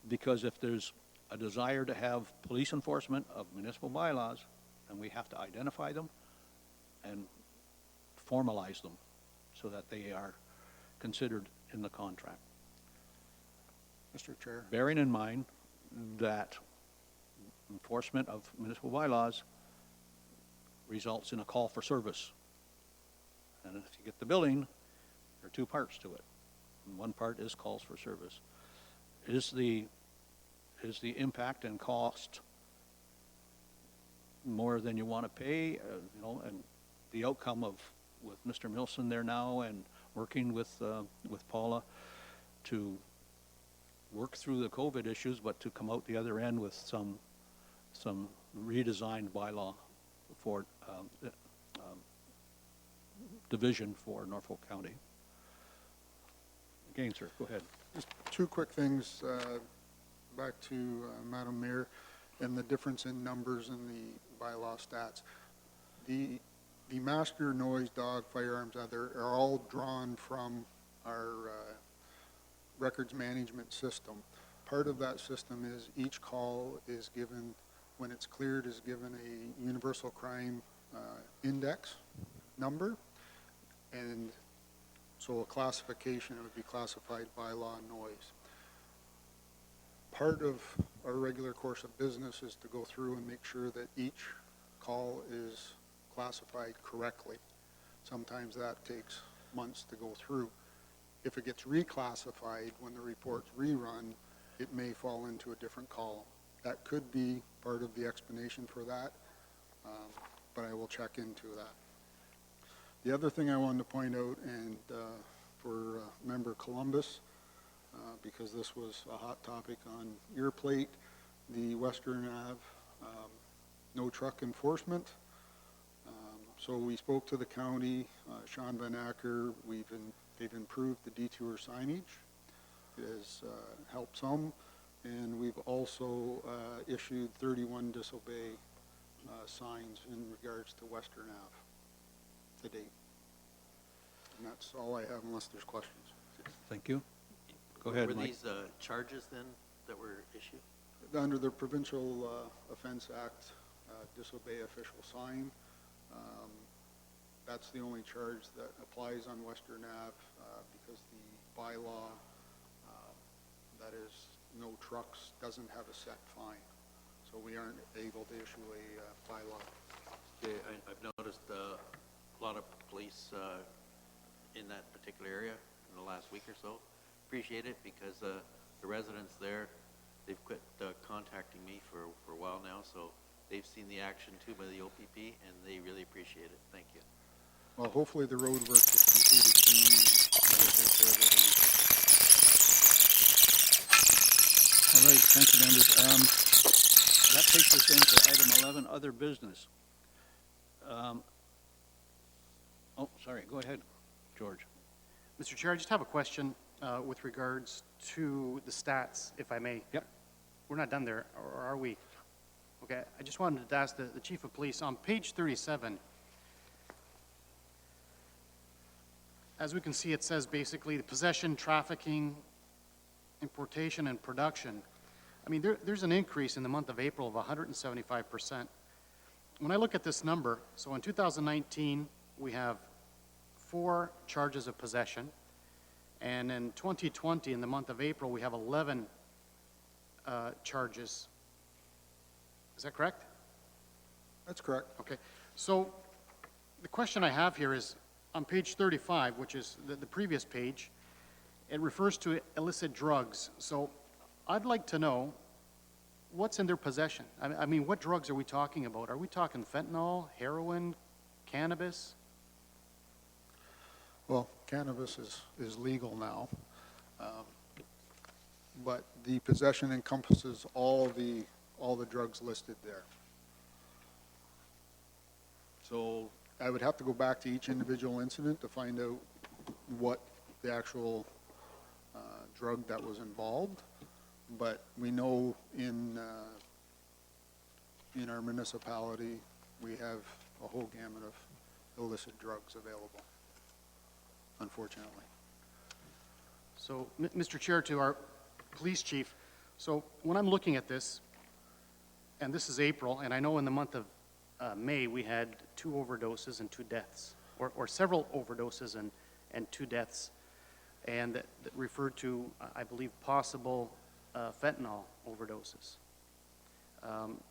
Because if there's a desire to have police enforcement of municipal bylaws, then we have to identify them and formalize them so that they are considered in the contract. Mr. Chair. Bearing in mind that enforcement of municipal bylaws results in a call for service. And if you get the building, there are two parts to it. And one part is calls for service. Is the impact and cost more than you want to pay? And the outcome with Mr. Milson there now and working with Paula to work through the COVID issues, but to come out the other end with some redesigned bylaw for division for Norfolk County. Again, sir, go ahead. Just two quick things back to Madam Mayor and the difference in numbers in the bylaw stats. The master, noise, dog, firearms, other are all drawn from our records management system. Part of that system is each call is given, when it's cleared, is given a universal crime index number. And So a classification, it would be classified bylaw noise. Part of our regular course of business is to go through and make sure that each call is classified correctly. Sometimes that takes months to go through. If it gets reclassified when the report's rerun, it may fall into a different column. That could be part of the explanation for that, but I will check into that. The other thing I wanted to point out, and for Member Columbus, because this was a hot topic on your plate, the Western Ave no truck enforcement. So we spoke to the county, Sean Van Acker, they've improved the detour signage. It has helped some, and we've also issued 31 disobey signs in regards to Western Ave to date. And that's all I have unless there's questions. Thank you. Go ahead, Were Mike. these charges then that were issued? Under the Provincial Offense Act, disobey official sign, that's the only charge that applies on Western Ave because the bylaw that is no trucks doesn't have a set fine. So we aren't able to issue a bylaw. Okay, I've noticed a lot of police in that particular area in the last week or so. Appreciate it because the residents there, they've quit contacting me for a while now, so they've seen the action too by the OPP, and they really appreciate it. Thank you. Well, hopefully the road work gets completed soon and we'll take care of everything. All right, thank you, members. That takes us into item 11, other business. Oh, sorry, go ahead, George. Mr. Chair, I just have a question with regards to the stats, if I may. Yep. We're not done there, or are we? Okay, I just wanted to ask the Chief of Police, on page 37, as we can see, it says basically the possession, trafficking, importation, and production. I mean, there's an increase in the month of April of 175%. When I look at this number, so in 2019, we have 4 charges of possession, and in 2020, in the month of April, we have 11 charges. Is that correct? That's correct. Okay. So the question I have here is, on page 35, which is the previous page, it refers to illicit drugs. So I'd like to know what's in their possession. I mean, what drugs are we talking about? Are we talking fentanyl, heroin, cannabis? Well, cannabis is legal now, but the possession encompasses all the drugs listed there. So I would have to go back to each individual incident to find out what the actual drug that was involved, but we know in our municipality we have a whole gamut of illicit drugs available, unfortunately. So, Mr. Chair, to our police chief, so when I'm looking at this, and this is April, and I know in the month of May we had 2 overdoses and 2 deaths, or several overdoses and 2 deaths, and that referred to, I believe, possible fentanyl overdoses.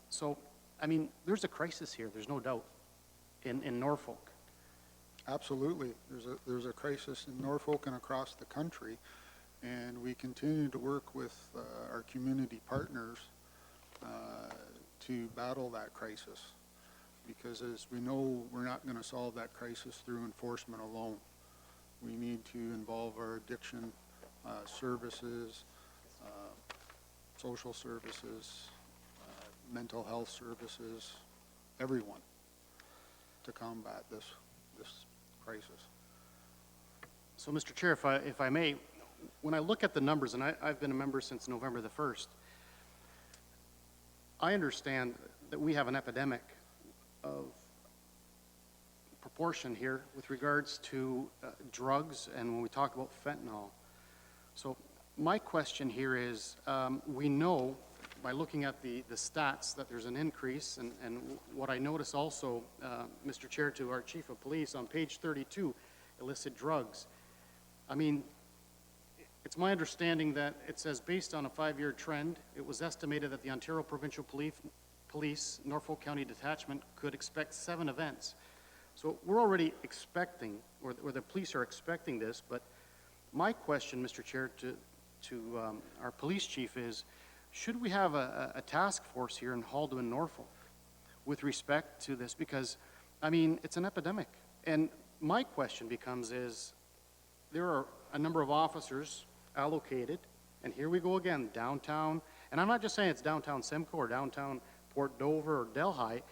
So, I mean, there's a crisis here, there's no doubt, in Norfolk. Absolutely. There's a crisis in Norfolk and across the country, and we continue to work with our community partners to battle that crisis. Because as we know, we're not going to solve that crisis through enforcement alone. We need to involve our addiction services, social services, mental health services, everyone, to combat this crisis. So, Mr. Chair, if I may, when I look at the numbers, and I've been a member since November the 1st, I understand that we have an epidemic of proportion here with regards to drugs and when we talk about fentanyl. So my question here is, we know by looking at the stats that there's an increase, and what I notice also, Mr. Chair, to our Chief of Police, on page 32, illicit drugs, I mean, it's my understanding that it says, based on a 5-year trend, it was estimated that the Ontario Provincial Police Norfolk County Detachment could expect 7 events. So we're already expecting, or the police are expecting this, but my question, Mr. Chair, to our police chief is, should we have a task force here in Haldimand, Norfolk, with respect to this? Because, I mean, it's an epidemic. And my question becomes is, there are a number of officers allocated, and here we go again, downtown, and I'm not just saying it's downtown Simcoe or downtown Port Dover or Delhi.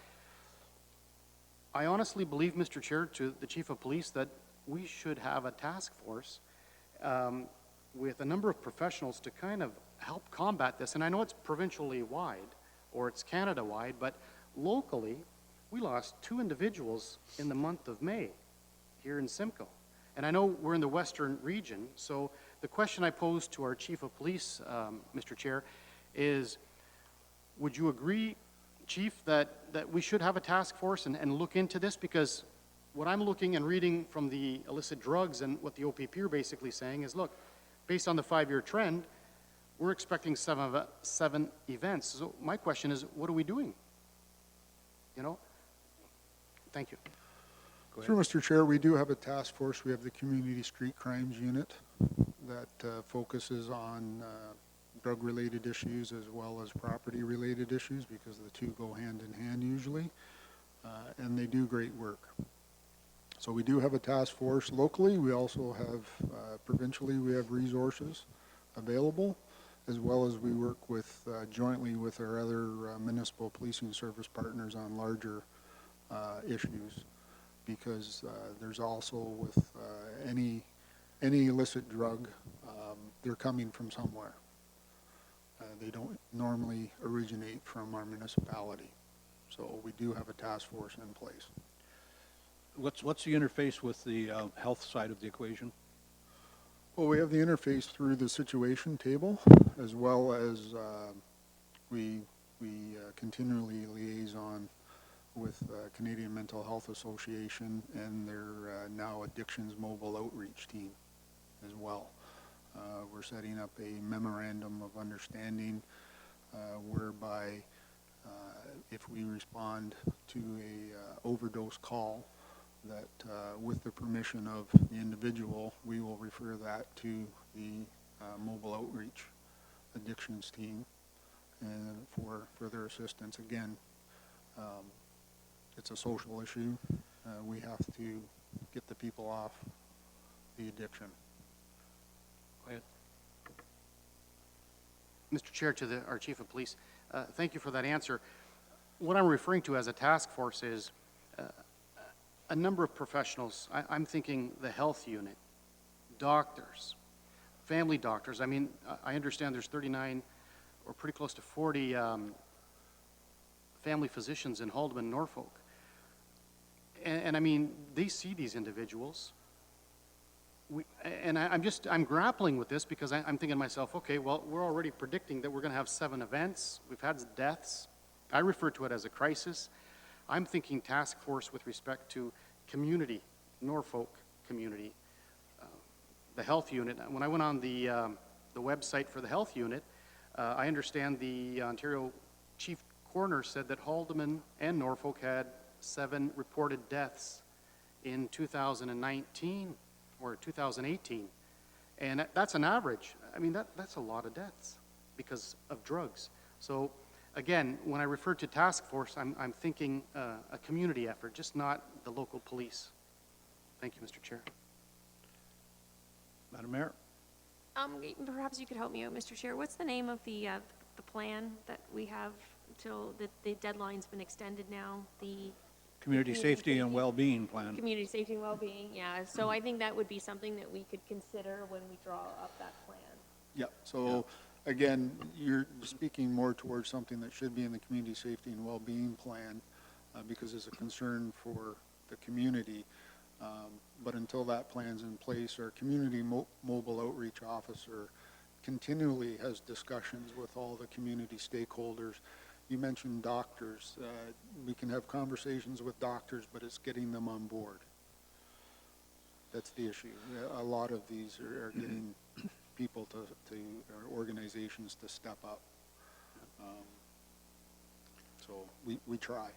I honestly believe, Mr. Chair, to the Chief of Police, that we should have a task force with a number of professionals to kind of help combat this. And I know it's provincially wide, or it's Canada-wide, but locally, we lost 2 individuals in the month of May here in Simcoe. And I know we're in the western region, so the question I pose to our Chief of Police, Mr. Chair, is would you agree, Chief, that we should have a task force and look into this? Because what I'm looking and reading from the illicit drugs and what the OPP are basically saying is, look, based on the 5-year trend, we're expecting 7 events. So my question is, what are we doing? You know? Thank you. Through Mr. Chair, we do have a task force. We have the Community Street Crimes Unit that focuses on drug-related issues as well as property-related issues, because the two go hand in hand usually, and they do great work. So we do have a task force locally. We also have, provincially, we have resources available, as well as we work with, jointly with our other municipal policing service partners on larger issues, because there's also with any illicit drug, they're coming from somewhere. They don't normally originate from our municipality. So we do have a task force in place. What's the interface with the health side of the equation? Well, we have the interface through the situation table, as well as we continually liaison with Canadian Mental Health Association and their now Addictions Mobile Outreach team as well. We're setting up a memorandum of understanding whereby if we respond to a overdose call, that with the permission of the individual, we will refer that to the Mobile Outreach Addictions team and for further assistance. Again, it's a social issue. We have to get the people off the addiction. Go ahead. Mr. Chair, to our Chief of Police, thank you for that answer. What I'm referring to as a task force is a number of professionals. I'm thinking the health unit, doctors, family doctors. I mean, I understand there's 39 or pretty close to 40 family physicians in Haldimand, Norfolk. And I mean, they see these individuals. I'm grappling with this because I'm thinking to myself, okay, well, we're already predicting that we're going to have 7 events. We've had deaths. I refer to it as a crisis. I'm thinking task force with respect to community, Norfolk community, the health unit. When I went on the website for the health unit, I understand the Ontario Chief Coroner said that Haldimand and Norfolk had 7 reported deaths in 2019 or 2018. And that's an average. I mean, that's a lot of deaths because of drugs. So again, when I refer to task force, I'm thinking a community effort, just not the local police. Thank you, Mr. Chair. Madam Mayor? Perhaps you could help me out, Mr. Chair. What's the name of the plan that we have till the deadline's been extended now? The Community Safety and Well-Being Plan. Community Safety and Wellbeing, yeah. So I think that would be something that we could consider when we draw up that plan. Yeah, so again, you're speaking more towards something that should be in the Community Safety and Well-Being Plan because it's a concern for the community. But until that plan's in place, our Community Mobile Outreach Officer continually has discussions with all the community stakeholders. You mentioned doctors. We can have conversations with doctors, but it's getting them on board. That's the issue. A lot of these are getting people or organizations to step up. So we try.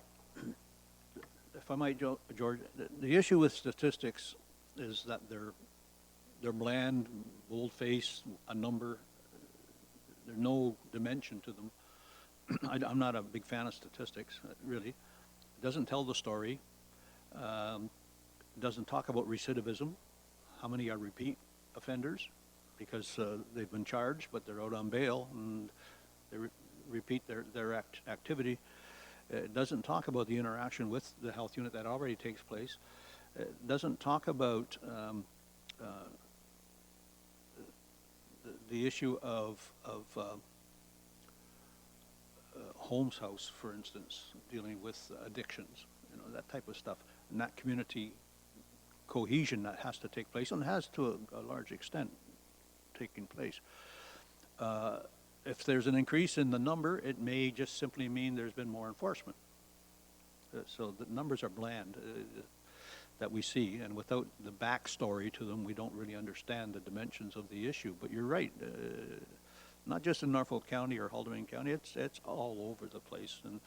If I might, George, the issue with statistics is that they're bland, bold-faced, a number. There's no dimension to them. I'm not a big fan of statistics, really. It doesn't tell the story. It doesn't talk about recidivism. How many are repeat offenders? Because they've been charged, but they're out on bail, and they repeat their activity. It doesn't talk about the interaction with the health unit that already takes place. It doesn't talk about the issue of Holmes House, for instance, dealing with addictions, that type of stuff, and that community cohesion that has to take place, and has to a large extent taking place. If there's an increase in the number, it may just simply mean there's been more enforcement. So the numbers are bland that we see, and without the backstory to them, we don't really understand the dimensions of the issue. But you're right, not just in Norfolk County or Haldimand County, it's all over the place. And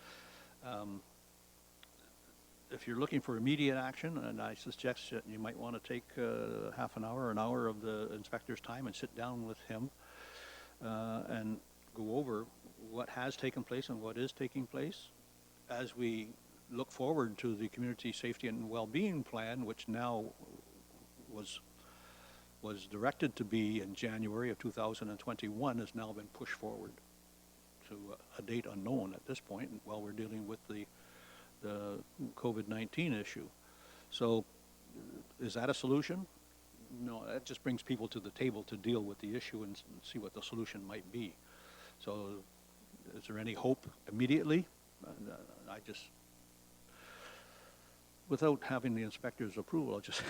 if you're looking for immediate action, and I suggest that you might want to take half an hour of the inspector's time and sit down with him and go over what has taken place and what is taking place as we look forward to the community safety and well-being plan, which now was directed to be in January of 2021, has now been pushed forward to a date unknown at this point while we're dealing with the COVID-19 issue. So is that a solution? No, that just brings people to the table to deal with the issue and see what the solution might be. So is there any hope immediately? I just, without having the inspector's approval, I'll just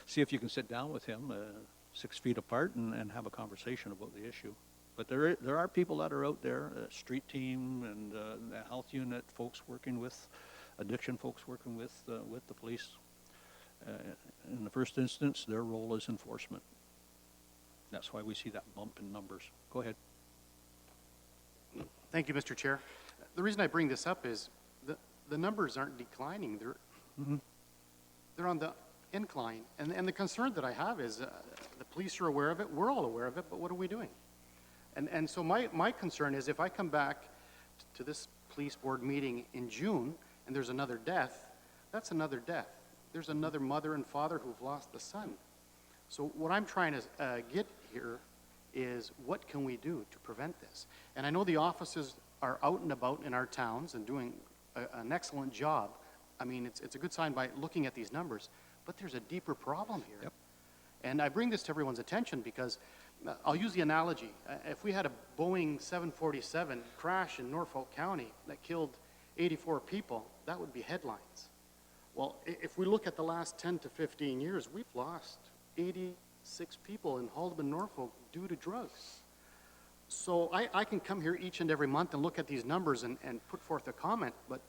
see if you can sit down with him 6 feet apart and have a conversation about the issue. But there are people that are out there, street team and the health unit, folks working with, addiction folks working with the police. In the first instance, their role is enforcement. That's why we see that bump in numbers. Go ahead. Thank you, Mr. Chair. The reason I bring this up is the numbers aren't declining. They're on the incline. And the concern that I have is the police are aware of it. We're all aware of it, but what are we doing? And so my concern is if I come back to this police board meeting in June and there's another death, that's another death. There's another mother and father who've lost a son. So what I'm trying to get here is what can we do to prevent this? And I know the officers are out and about in our towns and doing an excellent job. I mean, it's a good sign by looking at these numbers, but there's a deeper problem here. Yep. And I bring this to everyone's attention because I'll use the analogy. If we had a Boeing 747 crash in Norfolk County that killed 84 people, that would be headlines. Well, if we look at the last 10 to 15 years, we've lost 86 people in Haldimand, Norfolk due to drugs. So I can come here each and every month and look at these numbers and put forth a comment, but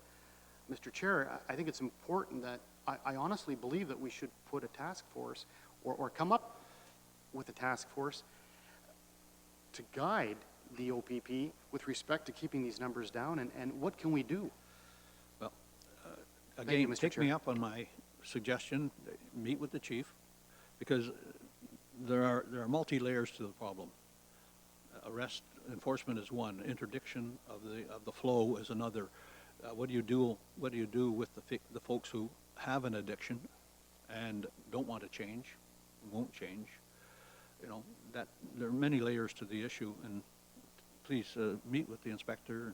Mr. Chair, I think it's important that I honestly believe that we should put a task force or come up with a task force to guide the OPP with respect to keeping these numbers down, and what can we do? Well, Thank you, again, Mr. take me Chair. up on my suggestion, meet with the chief, because there are multi-layers to the problem. Arrest enforcement is one, interdiction of the flow is another. What do you do with the folks who have an addiction and don't want to change, won't change? That there are many layers to the issue, and please meet with the inspector,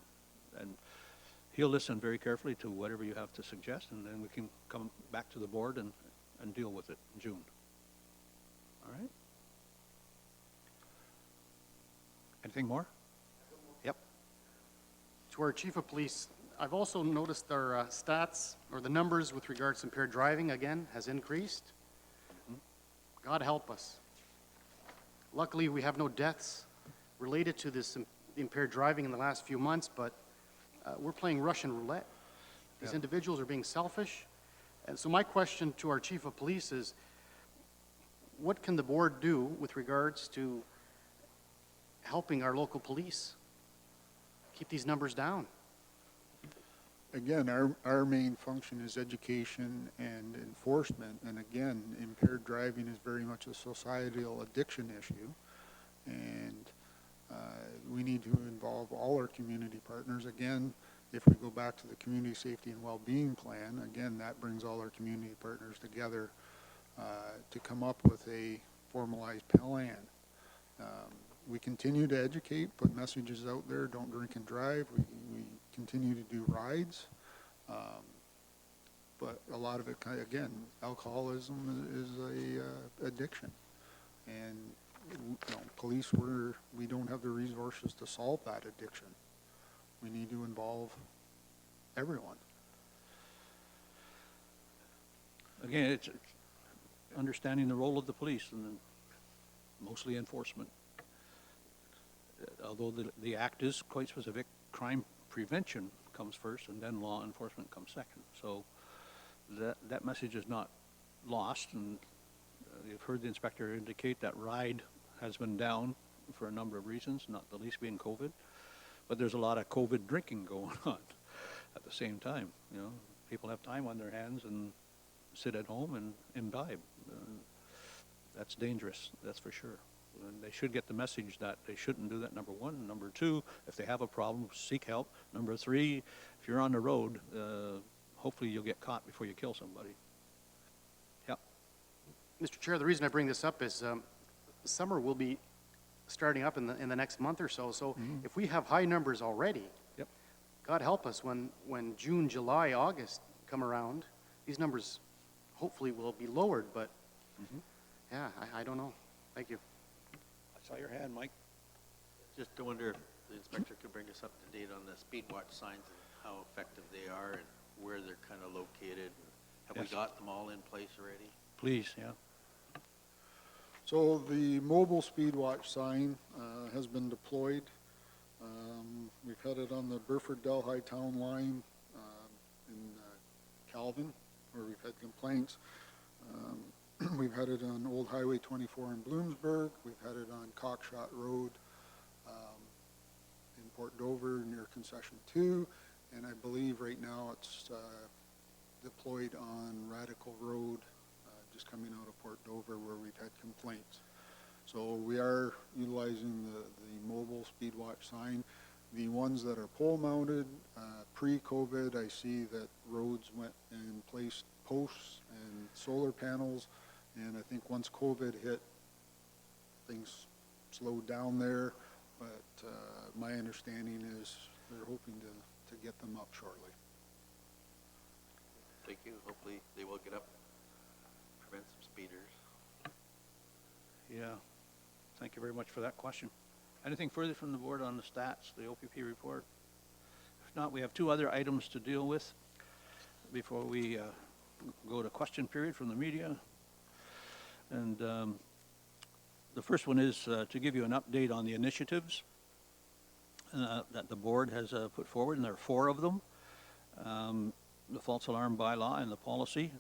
and he'll listen very carefully to whatever you have to suggest, and then we can come back to the board and deal with it in June. All right? Anything more? Yep. To our chief of police, I've also noticed our stats or the numbers with regards to impaired driving again has increased. God help us. Luckily, we have no deaths related to this impaired driving in the last few months, but we're playing Russian roulette. These Yep. individuals are being selfish. And so my question to our chief of police is, what can the board do with regards to helping our local police keep these numbers down? Again, our main function is education and enforcement, and again, impaired driving is very much a societal addiction issue, and we need to involve all our community partners. Again, if we go back to the Community Safety and Wellbeing Plan, again, that brings all our community partners together to come up with a formalized plan. We continue to educate, put messages out there, don't drink and drive. We continue to do rides. But a lot of it, again, alcoholism is a addiction. And, police, we don't have the resources to solve that addiction. We need to involve everyone. Again, it's understanding the role of the police and then mostly enforcement. Although the act is quite specific, crime prevention comes first and then law enforcement comes second. So that message is not lost, and you've heard the inspector indicate that ride has been down for a number of reasons, not the least being COVID. But there's a lot of COVID drinking going on at the same time. People have time on their hands and sit at home and imbibe. That's dangerous, that's for sure. And they should get the message that they shouldn't do that, number one. Number two, if they have a problem, seek help. Number three, if you're on the road, hopefully you'll get caught before you kill somebody. Yeah. Mr. Chair, the reason I bring this up is summer will be starting up in the next month or so. So if we have high numbers already, Yep. God help us when June, July, August come around, these numbers hopefully will be lowered. But yeah, I don't know. Thank you. I saw your hand, Mike. Just to wonder if the inspector could bring us up to date on the speed watch signs and how effective they are and where they're kind of located. Have Yes. we got them all in place already? Please, yeah. So the mobile speed watch sign has been deployed. We've had it on the Burford-Delhi town line in Calvin, where we've had complaints. We've had it on Old Highway 24 in Bloomsburg. We've had it on Cockshot Road in Port Dover near Concession 2. And I believe right now it's deployed on Radical Road, just coming out of Port Dover, where we've had complaints. So we are utilizing the mobile speed watch sign. The ones that are pole mounted, pre-COVID, I see that roads went and placed posts and solar panels. And I think once COVID hit, things slowed down there. But my understanding is they're hoping to get them up shortly. Thank you. Hopefully they will get up, prevent some speeders. Yeah. Thank you very much for that question. Anything further from the board on the stats, the OPP report? If not, we have two other items to deal with before we go to question period from the media. And the first one is to give you an update on the initiatives that the board has put forward, and there are 4 of them. The false alarm bylaw and the policy.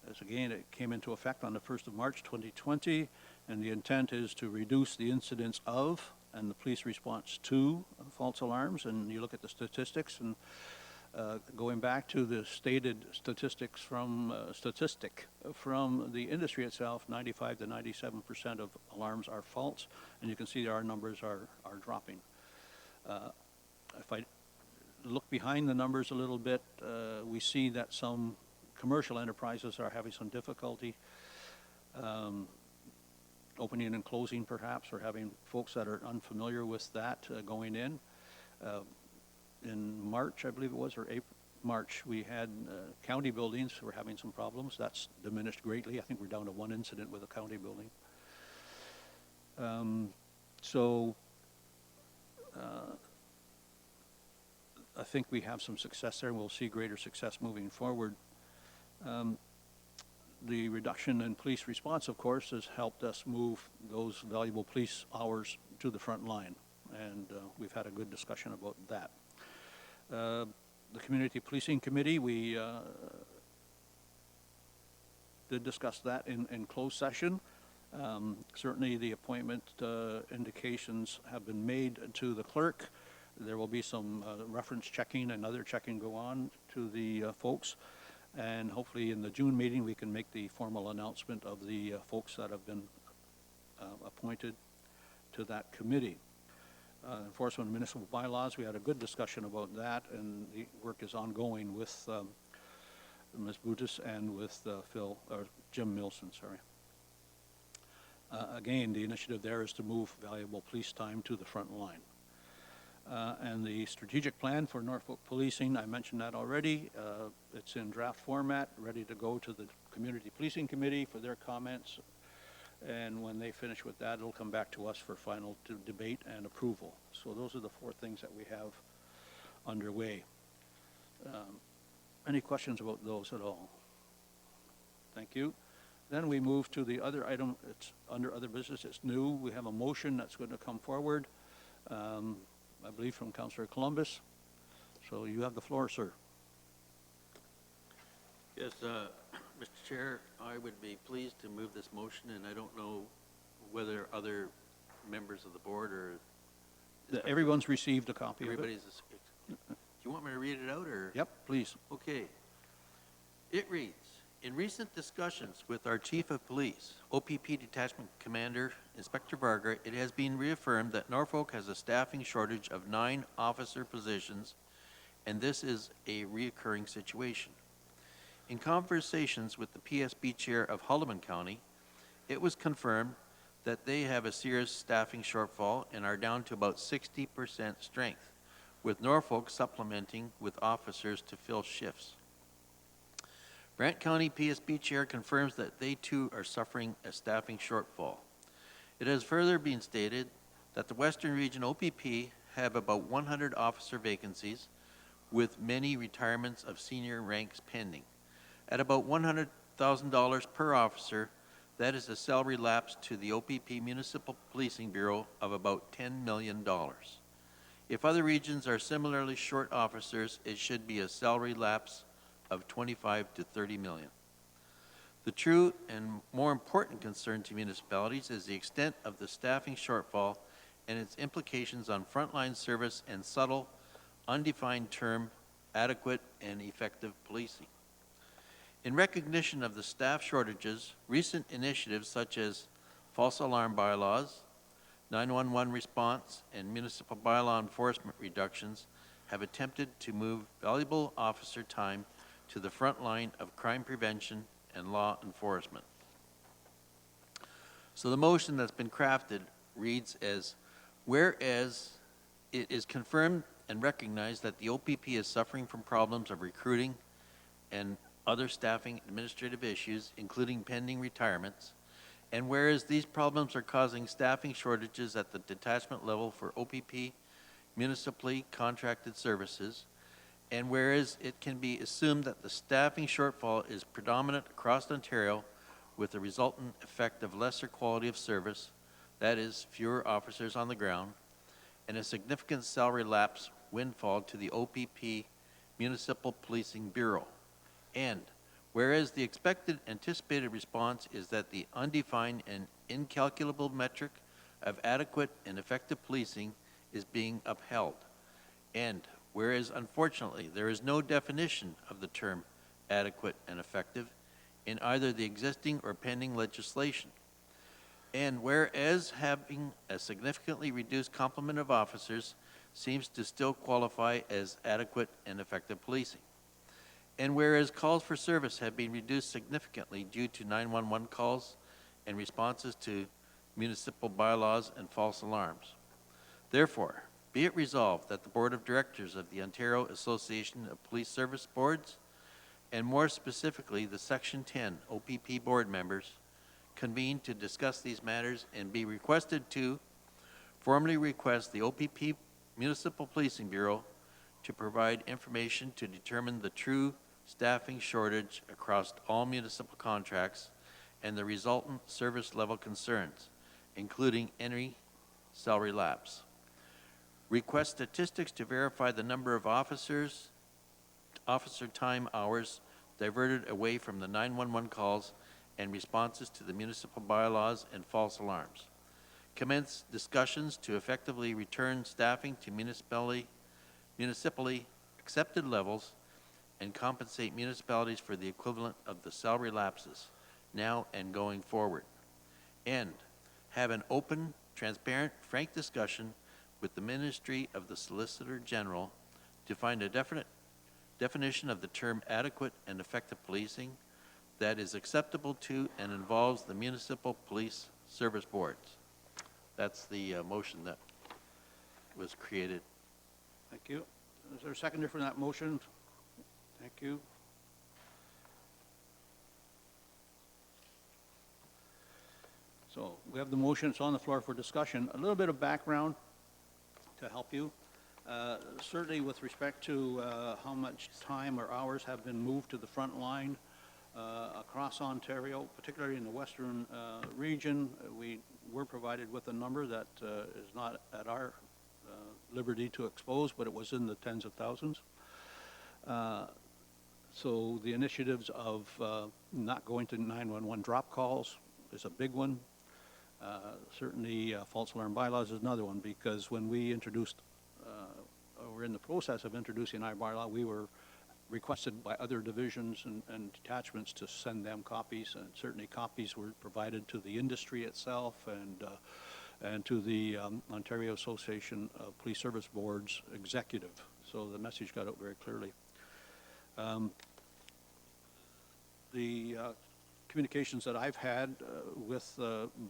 As again, it came into effect on the 1st of March 2020, and the intent is to reduce the incidence of and the police response to false alarms. And you look at the statistics, and going back to the stated statistics from the industry itself, 95 to 97% of alarms are false, and you can see our numbers are dropping. If I look behind the numbers a little bit, we see that some commercial enterprises are having some difficulty opening and closing, perhaps, or having folks that are unfamiliar with that going in. In March, I believe it was, or March, we had county buildings who were having some problems. That's diminished greatly. I think we're down to 1 incident with a county building. I think we have some success there, and we'll see greater success moving forward. The reduction in police response, of course, has helped us move those valuable police hours to the front line, and we've had a good discussion about that. The Community Policing Committee, we did discuss that in closed session. Certainly, the appointment indications have been made to the clerk. There will be some reference checking and other checking go on to the folks. And hopefully in the June meeting, we can make the formal announcement of the folks that have been appointed to that committee. Enforcement of municipal bylaws, we had a good discussion about that, and the work is ongoing with Ms. Boutis and with Jim Milson, sorry. Again, the initiative there is to move valuable police time to the front line. And the strategic plan for Norfolk Policing, I mentioned that already. It's in draft format, ready to go to the Community Policing Committee for their comments. And when they finish with that, it'll come back to us for final debate and approval. So those are the 4 things that we have underway. Any questions about those at all? Thank you. Then we move to the other item. It's under other business. It's new. We have a motion that's going to come forward, I believe from Councillor Columbus. So you have the floor, sir. Yes, Mr. Chair, I would be pleased to move this motion, and I don't know whether other members of the board or Everyone's received a copy of it. everybody's. Do you want me to read it out, or? Yep, please. Okay. It reads, in recent discussions with our Chief of Police, OPP Detachment Commander Inspector Varga, it has been reaffirmed that Norfolk has a staffing shortage of 9 officer positions, and this is a reoccurring situation. In conversations with the PSB chair of Haldimand County, it was confirmed that they have a serious staffing shortfall and are down to about 60% strength, with Norfolk supplementing with officers to fill shifts. Brant County PSB chair confirms that they too are suffering a staffing shortfall. It has further been stated that the Western Region OPP have about 100 officer vacancies, with many retirements of senior ranks pending. At about $100,000 per officer, that is a salary lapse to the OPP Municipal Policing Bureau of about $10 million. If other regions are similarly short officers, it should be a salary lapse of 25 to 30 million. The true and more important concern to municipalities is the extent of the staffing shortfall and its implications on frontline service and subtle, undefined term, adequate and effective policing. In recognition of the staff shortages, recent initiatives such as false alarm bylaws, 911 response, and municipal bylaw enforcement reductions have attempted to move valuable officer time to the front line of crime prevention and law enforcement. So the motion that's been crafted reads as, whereas it is confirmed and recognized that the OPP is suffering from problems of recruiting and other staffing administrative issues, including pending retirements, and whereas these problems are causing staffing shortages at the detachment level for OPP municipally contracted services, and whereas it can be assumed that the staffing shortfall is predominant across Ontario with the resultant effect of lesser quality of service, that is, fewer officers on the ground, and a significant salary lapse windfall to the OPP Municipal Policing Bureau. And whereas the expected anticipated response is that the undefined and incalculable metric of adequate and effective policing is being upheld. And whereas unfortunately there is no definition of the term adequate and effective in either the existing or pending legislation. And whereas having a significantly reduced complement of officers seems to still qualify as adequate and effective policing. And whereas calls for service have been reduced significantly due to 911 calls and responses to municipal bylaws and false alarms. Therefore, be it resolved that the Board of Directors of the Ontario Association of Police Service Boards, and more specifically the Section 10 OPP board members, convene to discuss these matters and be requested to formally request the OPP Municipal Policing Bureau to provide information to determine the true staffing shortage across all municipal contracts and the resultant service level concerns, including any salary lapse. Request statistics to verify the number of officer time hours diverted away from the 911 calls and responses to the municipal bylaws and false alarms. Commence discussions to effectively return staffing to municipally accepted levels and compensate municipalities for the equivalent of the salary lapses now and going forward. And have an open, transparent, frank discussion with the Ministry of the Solicitor General to find a definite definition of the term adequate and effective policing that is acceptable to and involves the municipal police service boards. That's the motion that was created. Thank you. Is there a seconder for that motion? Thank you. So we have the motion, it's on the floor for discussion. A little bit of background to help you. Certainly with respect to how much time or hours have been moved to the front line across Ontario, particularly in the western region, we were provided with a number that is not at our liberty to expose, but it was in the tens of thousands. So the initiatives of not going to 911 drop calls is a big one. Certainly false alarm bylaws is another one, because when we introduced, or were in the process of introducing our bylaw, we were requested by other divisions and detachments to send them copies, and certainly copies were provided to the industry itself and to the Ontario Association of Police Service Boards executive. So the message got out very clearly. The communications that I've had with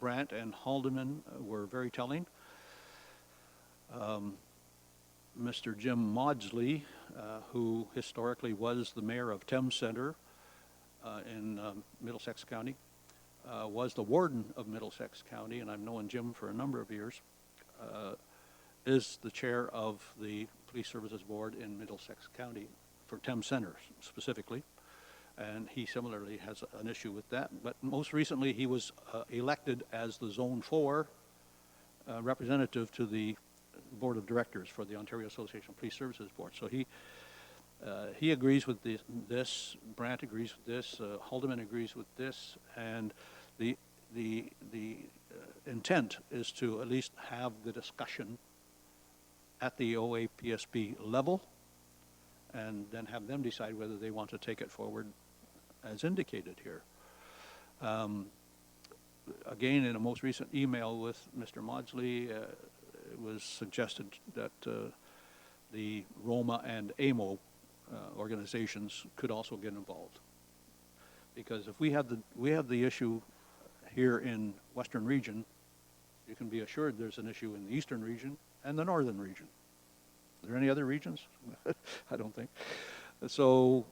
Brant and Haldeman were very telling. Mr. Jim Maudsley, who historically was the mayor of Thames Centre in Middlesex County, was the warden of Middlesex County, and I've known Jim for a number of years, is the chair of the Police Services Board in Middlesex County for Thames Centre specifically, and he similarly has an issue with that. But most recently, he was elected as the Zone 4 representative to the Board of Directors for the Ontario Association of Police Services Board. So he agrees with this, Brant agrees with this, Haldeman agrees with this, and the intent is to at least have the discussion at the OAPSB level, and then have them decide whether they want to take it forward as indicated here. Again, in a most recent email with Mr. Maudsley, it was suggested that the Roma and AMO organizations could also get involved. Because if we have the issue here in Western region, you can be assured there's an issue in the Eastern region and the Northern region. Are there any other regions? I don't think. So,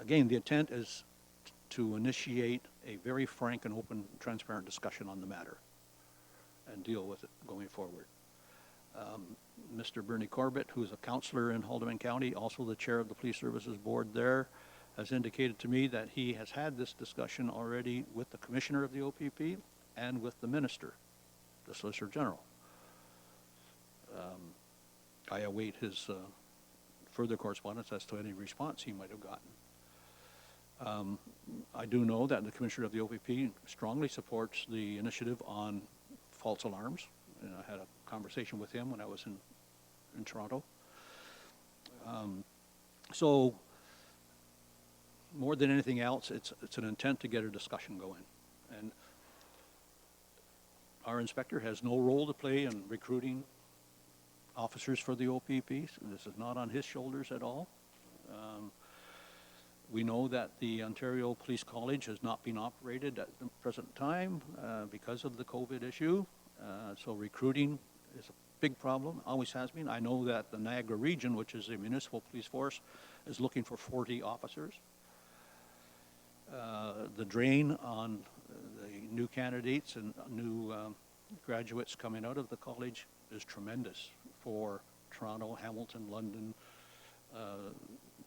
again, the intent is to initiate a very frank and open, transparent discussion on the matter and deal with it going forward. Mr. Bernie Corbett, who is a counselor in Haldeman County, also the chair of the Police Services Board there, has indicated to me that he has had this discussion already with the commissioner of the OPP and with the minister, the Solicitor General. I await his further correspondence as to any response he might have gotten. I do know that the commissioner of the OPP strongly supports the initiative on false alarms. And I had a conversation with him when I was in Toronto. So more than anything else, it's an intent to get a discussion going. And our inspector has no role to play in recruiting officers for the OPP. So this is not on his shoulders at all. We know that the Ontario Police College has not been operated at the present time because of the COVID issue. So recruiting is a big problem, always has been. I know that the Niagara region, which is a municipal police force, is looking for 40 officers. The drain on the new candidates and new graduates coming out of the college is tremendous for Toronto, Hamilton, London,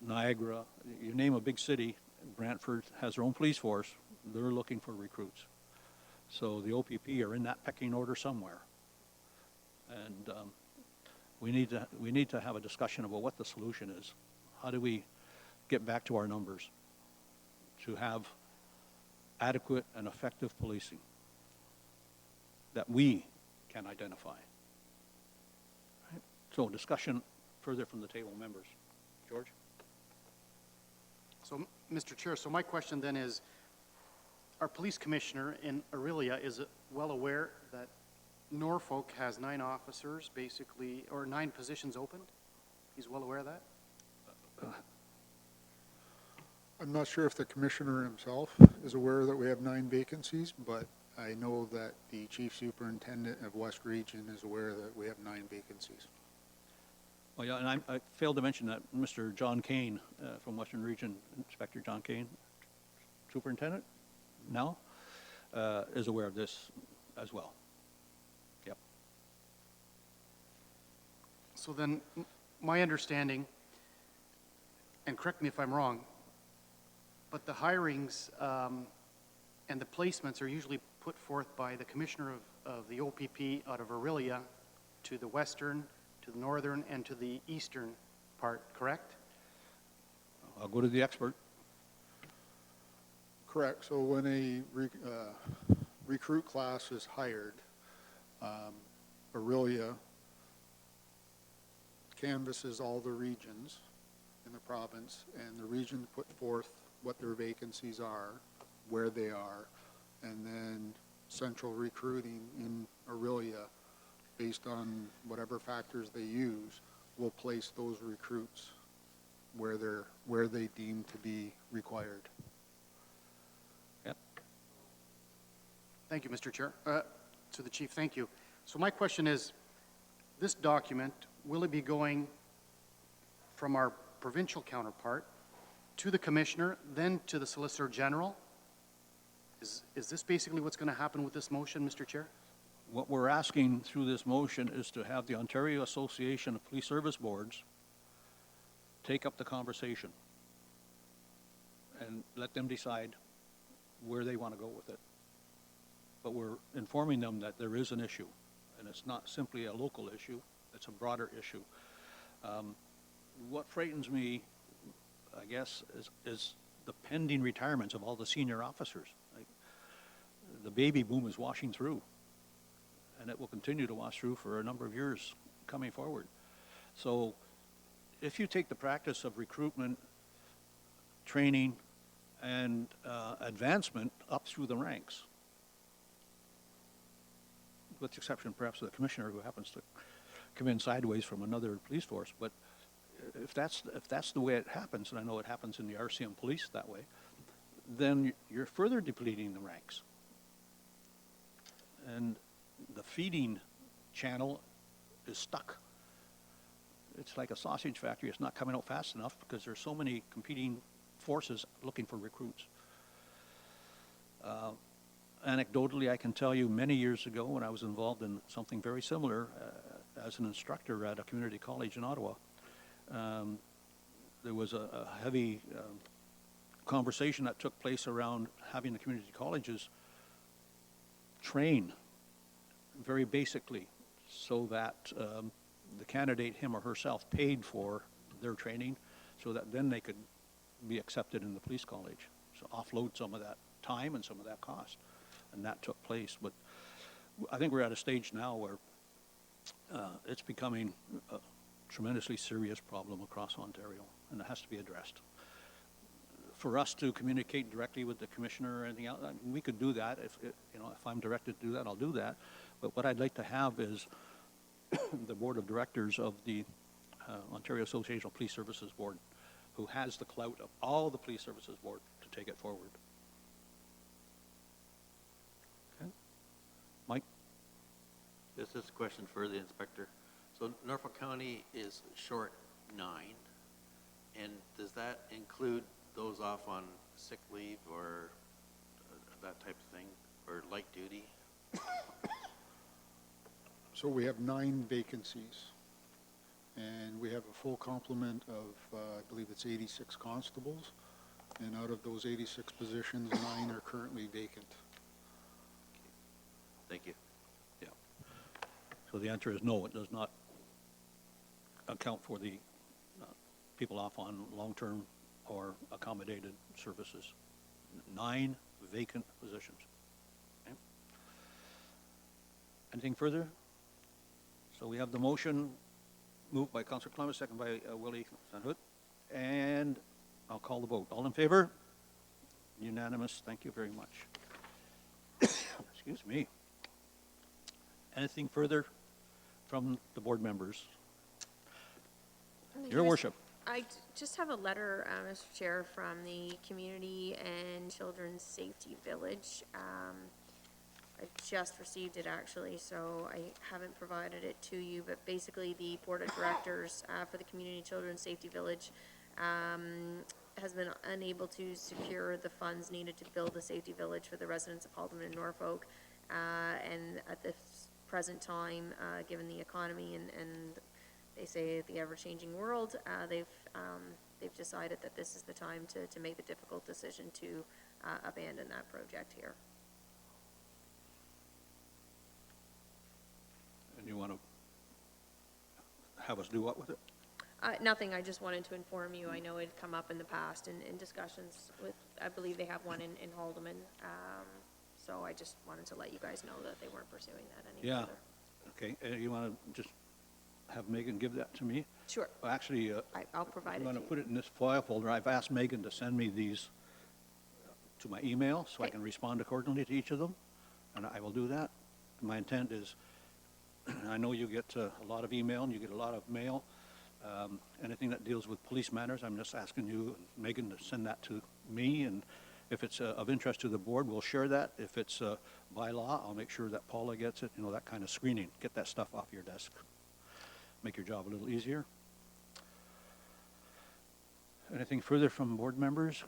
Niagara. You name a big city, Brantford has their own police force. They're looking for recruits. So the OPP are in that pecking order somewhere. And we need to have a discussion about what the solution is. How do we get back to our numbers to have adequate and effective policing that we can identify. Right? So discussion further from the table, members. George? So, Mr. Chair, so my question then is, our police commissioner in Aurelia is well aware that Norfolk has 9 officers, basically, or 9 positions opened? He's well aware of that? I'm not sure if the commissioner himself is aware that we have 9 vacancies, but I know that the chief superintendent of West Region is aware that we have 9 vacancies. Oh, yeah, and I failed to mention that Mr. John Kane from Western Region, Inspector John Kane, Superintendent now, is aware of this as well. Yep. So then, my understanding, and correct me if I'm wrong, but the hirings and the placements are usually put forth by the commissioner of the OPP out of Aurelia to the western, to the northern, and to the eastern part, correct? I'll go to the expert. Correct. So when a recruit class is hired, Aurelia canvasses all the regions in the province, and the region put forth what their vacancies are, where they are, and then central recruiting in Aurelia, based on whatever factors they use, will place those recruits where they deem to be required. Yep. Thank you, Mr. Chair. To the chief, thank you. So my question is, this document, will it be going from our provincial counterpart to the commissioner, then to the Solicitor General? Is this basically what's going to happen with this motion, Mr. Chair? What we're asking through this motion is to have the Ontario Association of Police Service Boards take up the conversation and let them decide where they want to go with it. But we're informing them that there is an issue, and it's not simply a local issue, it's a broader issue. What frightens me, I guess, is the pending retirements of all the senior officers. Like, the baby boom is washing through, and it will continue to wash through for a number of years coming forward. So if you take the practice of recruitment, training, and advancement up through the ranks, with the exception perhaps of the commissioner who happens to come in sideways from another police force, but if that's the way it happens, and I know it happens in the RCM police that way, then you're further depleting the ranks. And the feeding channel is stuck. It's like a sausage factory. It's not coming out fast enough because there's so many competing forces looking for recruits. Anecdotally, I can tell you many years ago when I was involved in something very similar as an instructor at a community college in Ottawa, there was a heavy conversation that took place around having the community colleges train very basically so that the candidate, him or herself, paid for their training so that then they could be accepted in the police college. So offload some of that time and some of that cost. And that took place. But I think we're at a stage now where it's becoming a tremendously serious problem across Ontario, and it has to be addressed. For us to communicate directly with the commissioner or anything else, I mean, we could do that. If I'm directed to do that, I'll do that. But what I'd like to have is the board of directors of the Ontario Association of Police Services Board, who has the clout of all the police services board to take it forward. Okay. Mike? This is a question for the inspector. So Norfolk County is short 9, and does that include those off on sick leave or that type of thing, or light duty? So we have 9 vacancies, and we have a full complement of, I believe it's 86 constables, and out of those 86 positions, 9 are currently vacant. Thank you. Yeah. So the answer is no, it does not account for the people off on long-term or accommodated services. 9 vacant positions. Okay. Anything further? So we have the motion moved by Councillor Clement, second by Willie Sanhood, and I'll call the vote. All in favor? Unanimous. Thank you very much. Excuse me. Anything further from the board members? Your worship. I just have a letter, Mr. Chair, from the Community and Children's Safety Village. I just received it, actually, so I haven't provided it to you, but basically the Board of Directors for the Community and Children's Safety Village has been unable to secure the funds needed to build a safety village for the residents of Haldeman and Norfolk. And at this present time, given the economy and they say the ever-changing world, they've decided that this is the time to make the difficult decision to abandon that project here. And you want to have us do what with it? Nothing, I just wanted to inform you. I know it had come up in the past in discussions with, I believe they have one in Haldeman. So I just wanted to let you guys know that they weren't pursuing that any Yeah. further. Okay, you want to just have Megan give that to me? Sure, Well, actually, I'll provide I'm it going to to you. put it in this file folder. I've asked Megan to send me these to my email so I Okay. can respond accordingly to each of them, and I will do that. My intent is, I know you get a lot of email and you get a lot of mail. Anything that deals with police matters, I'm just asking you, Megan, to send that to me, and if it's of interest to the board, we'll share that. If it's by law, I'll make sure that Paula gets it, that kind of screening. Get that stuff off your desk. Make your job a little easier. Anything further from board members?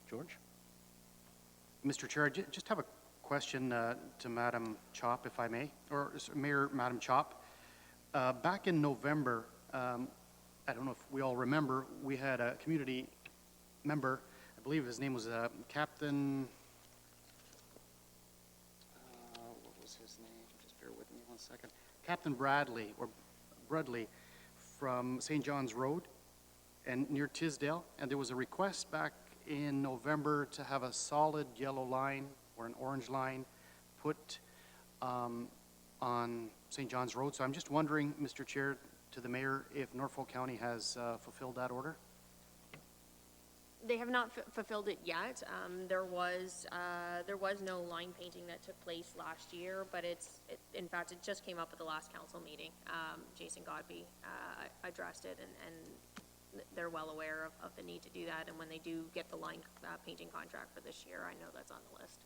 George? Mr. Chair, I just have a question to Madam Chop, if I may, or Mayor, Madam Chop. Back in November, I don't know if we all remember, we had a community member, I believe his name was Captain, what was his name? Just bear with me 1 second. Captain Bradley, or Bradley, from St. John's Road and near Tisdale, and there was a request back in November to have a solid yellow line or an orange line put on St. John's Road. So I'm just wondering, Mr. Chair, to the mayor, if Norfolk County has fulfilled that order? They have not fulfilled it yet. There was no line painting that took place last year, but in fact, it just came up at the last council meeting. Jason Godby addressed it, and they're well aware of the need to do that. And when they do get the line painting contract for this year, I know that's on the list.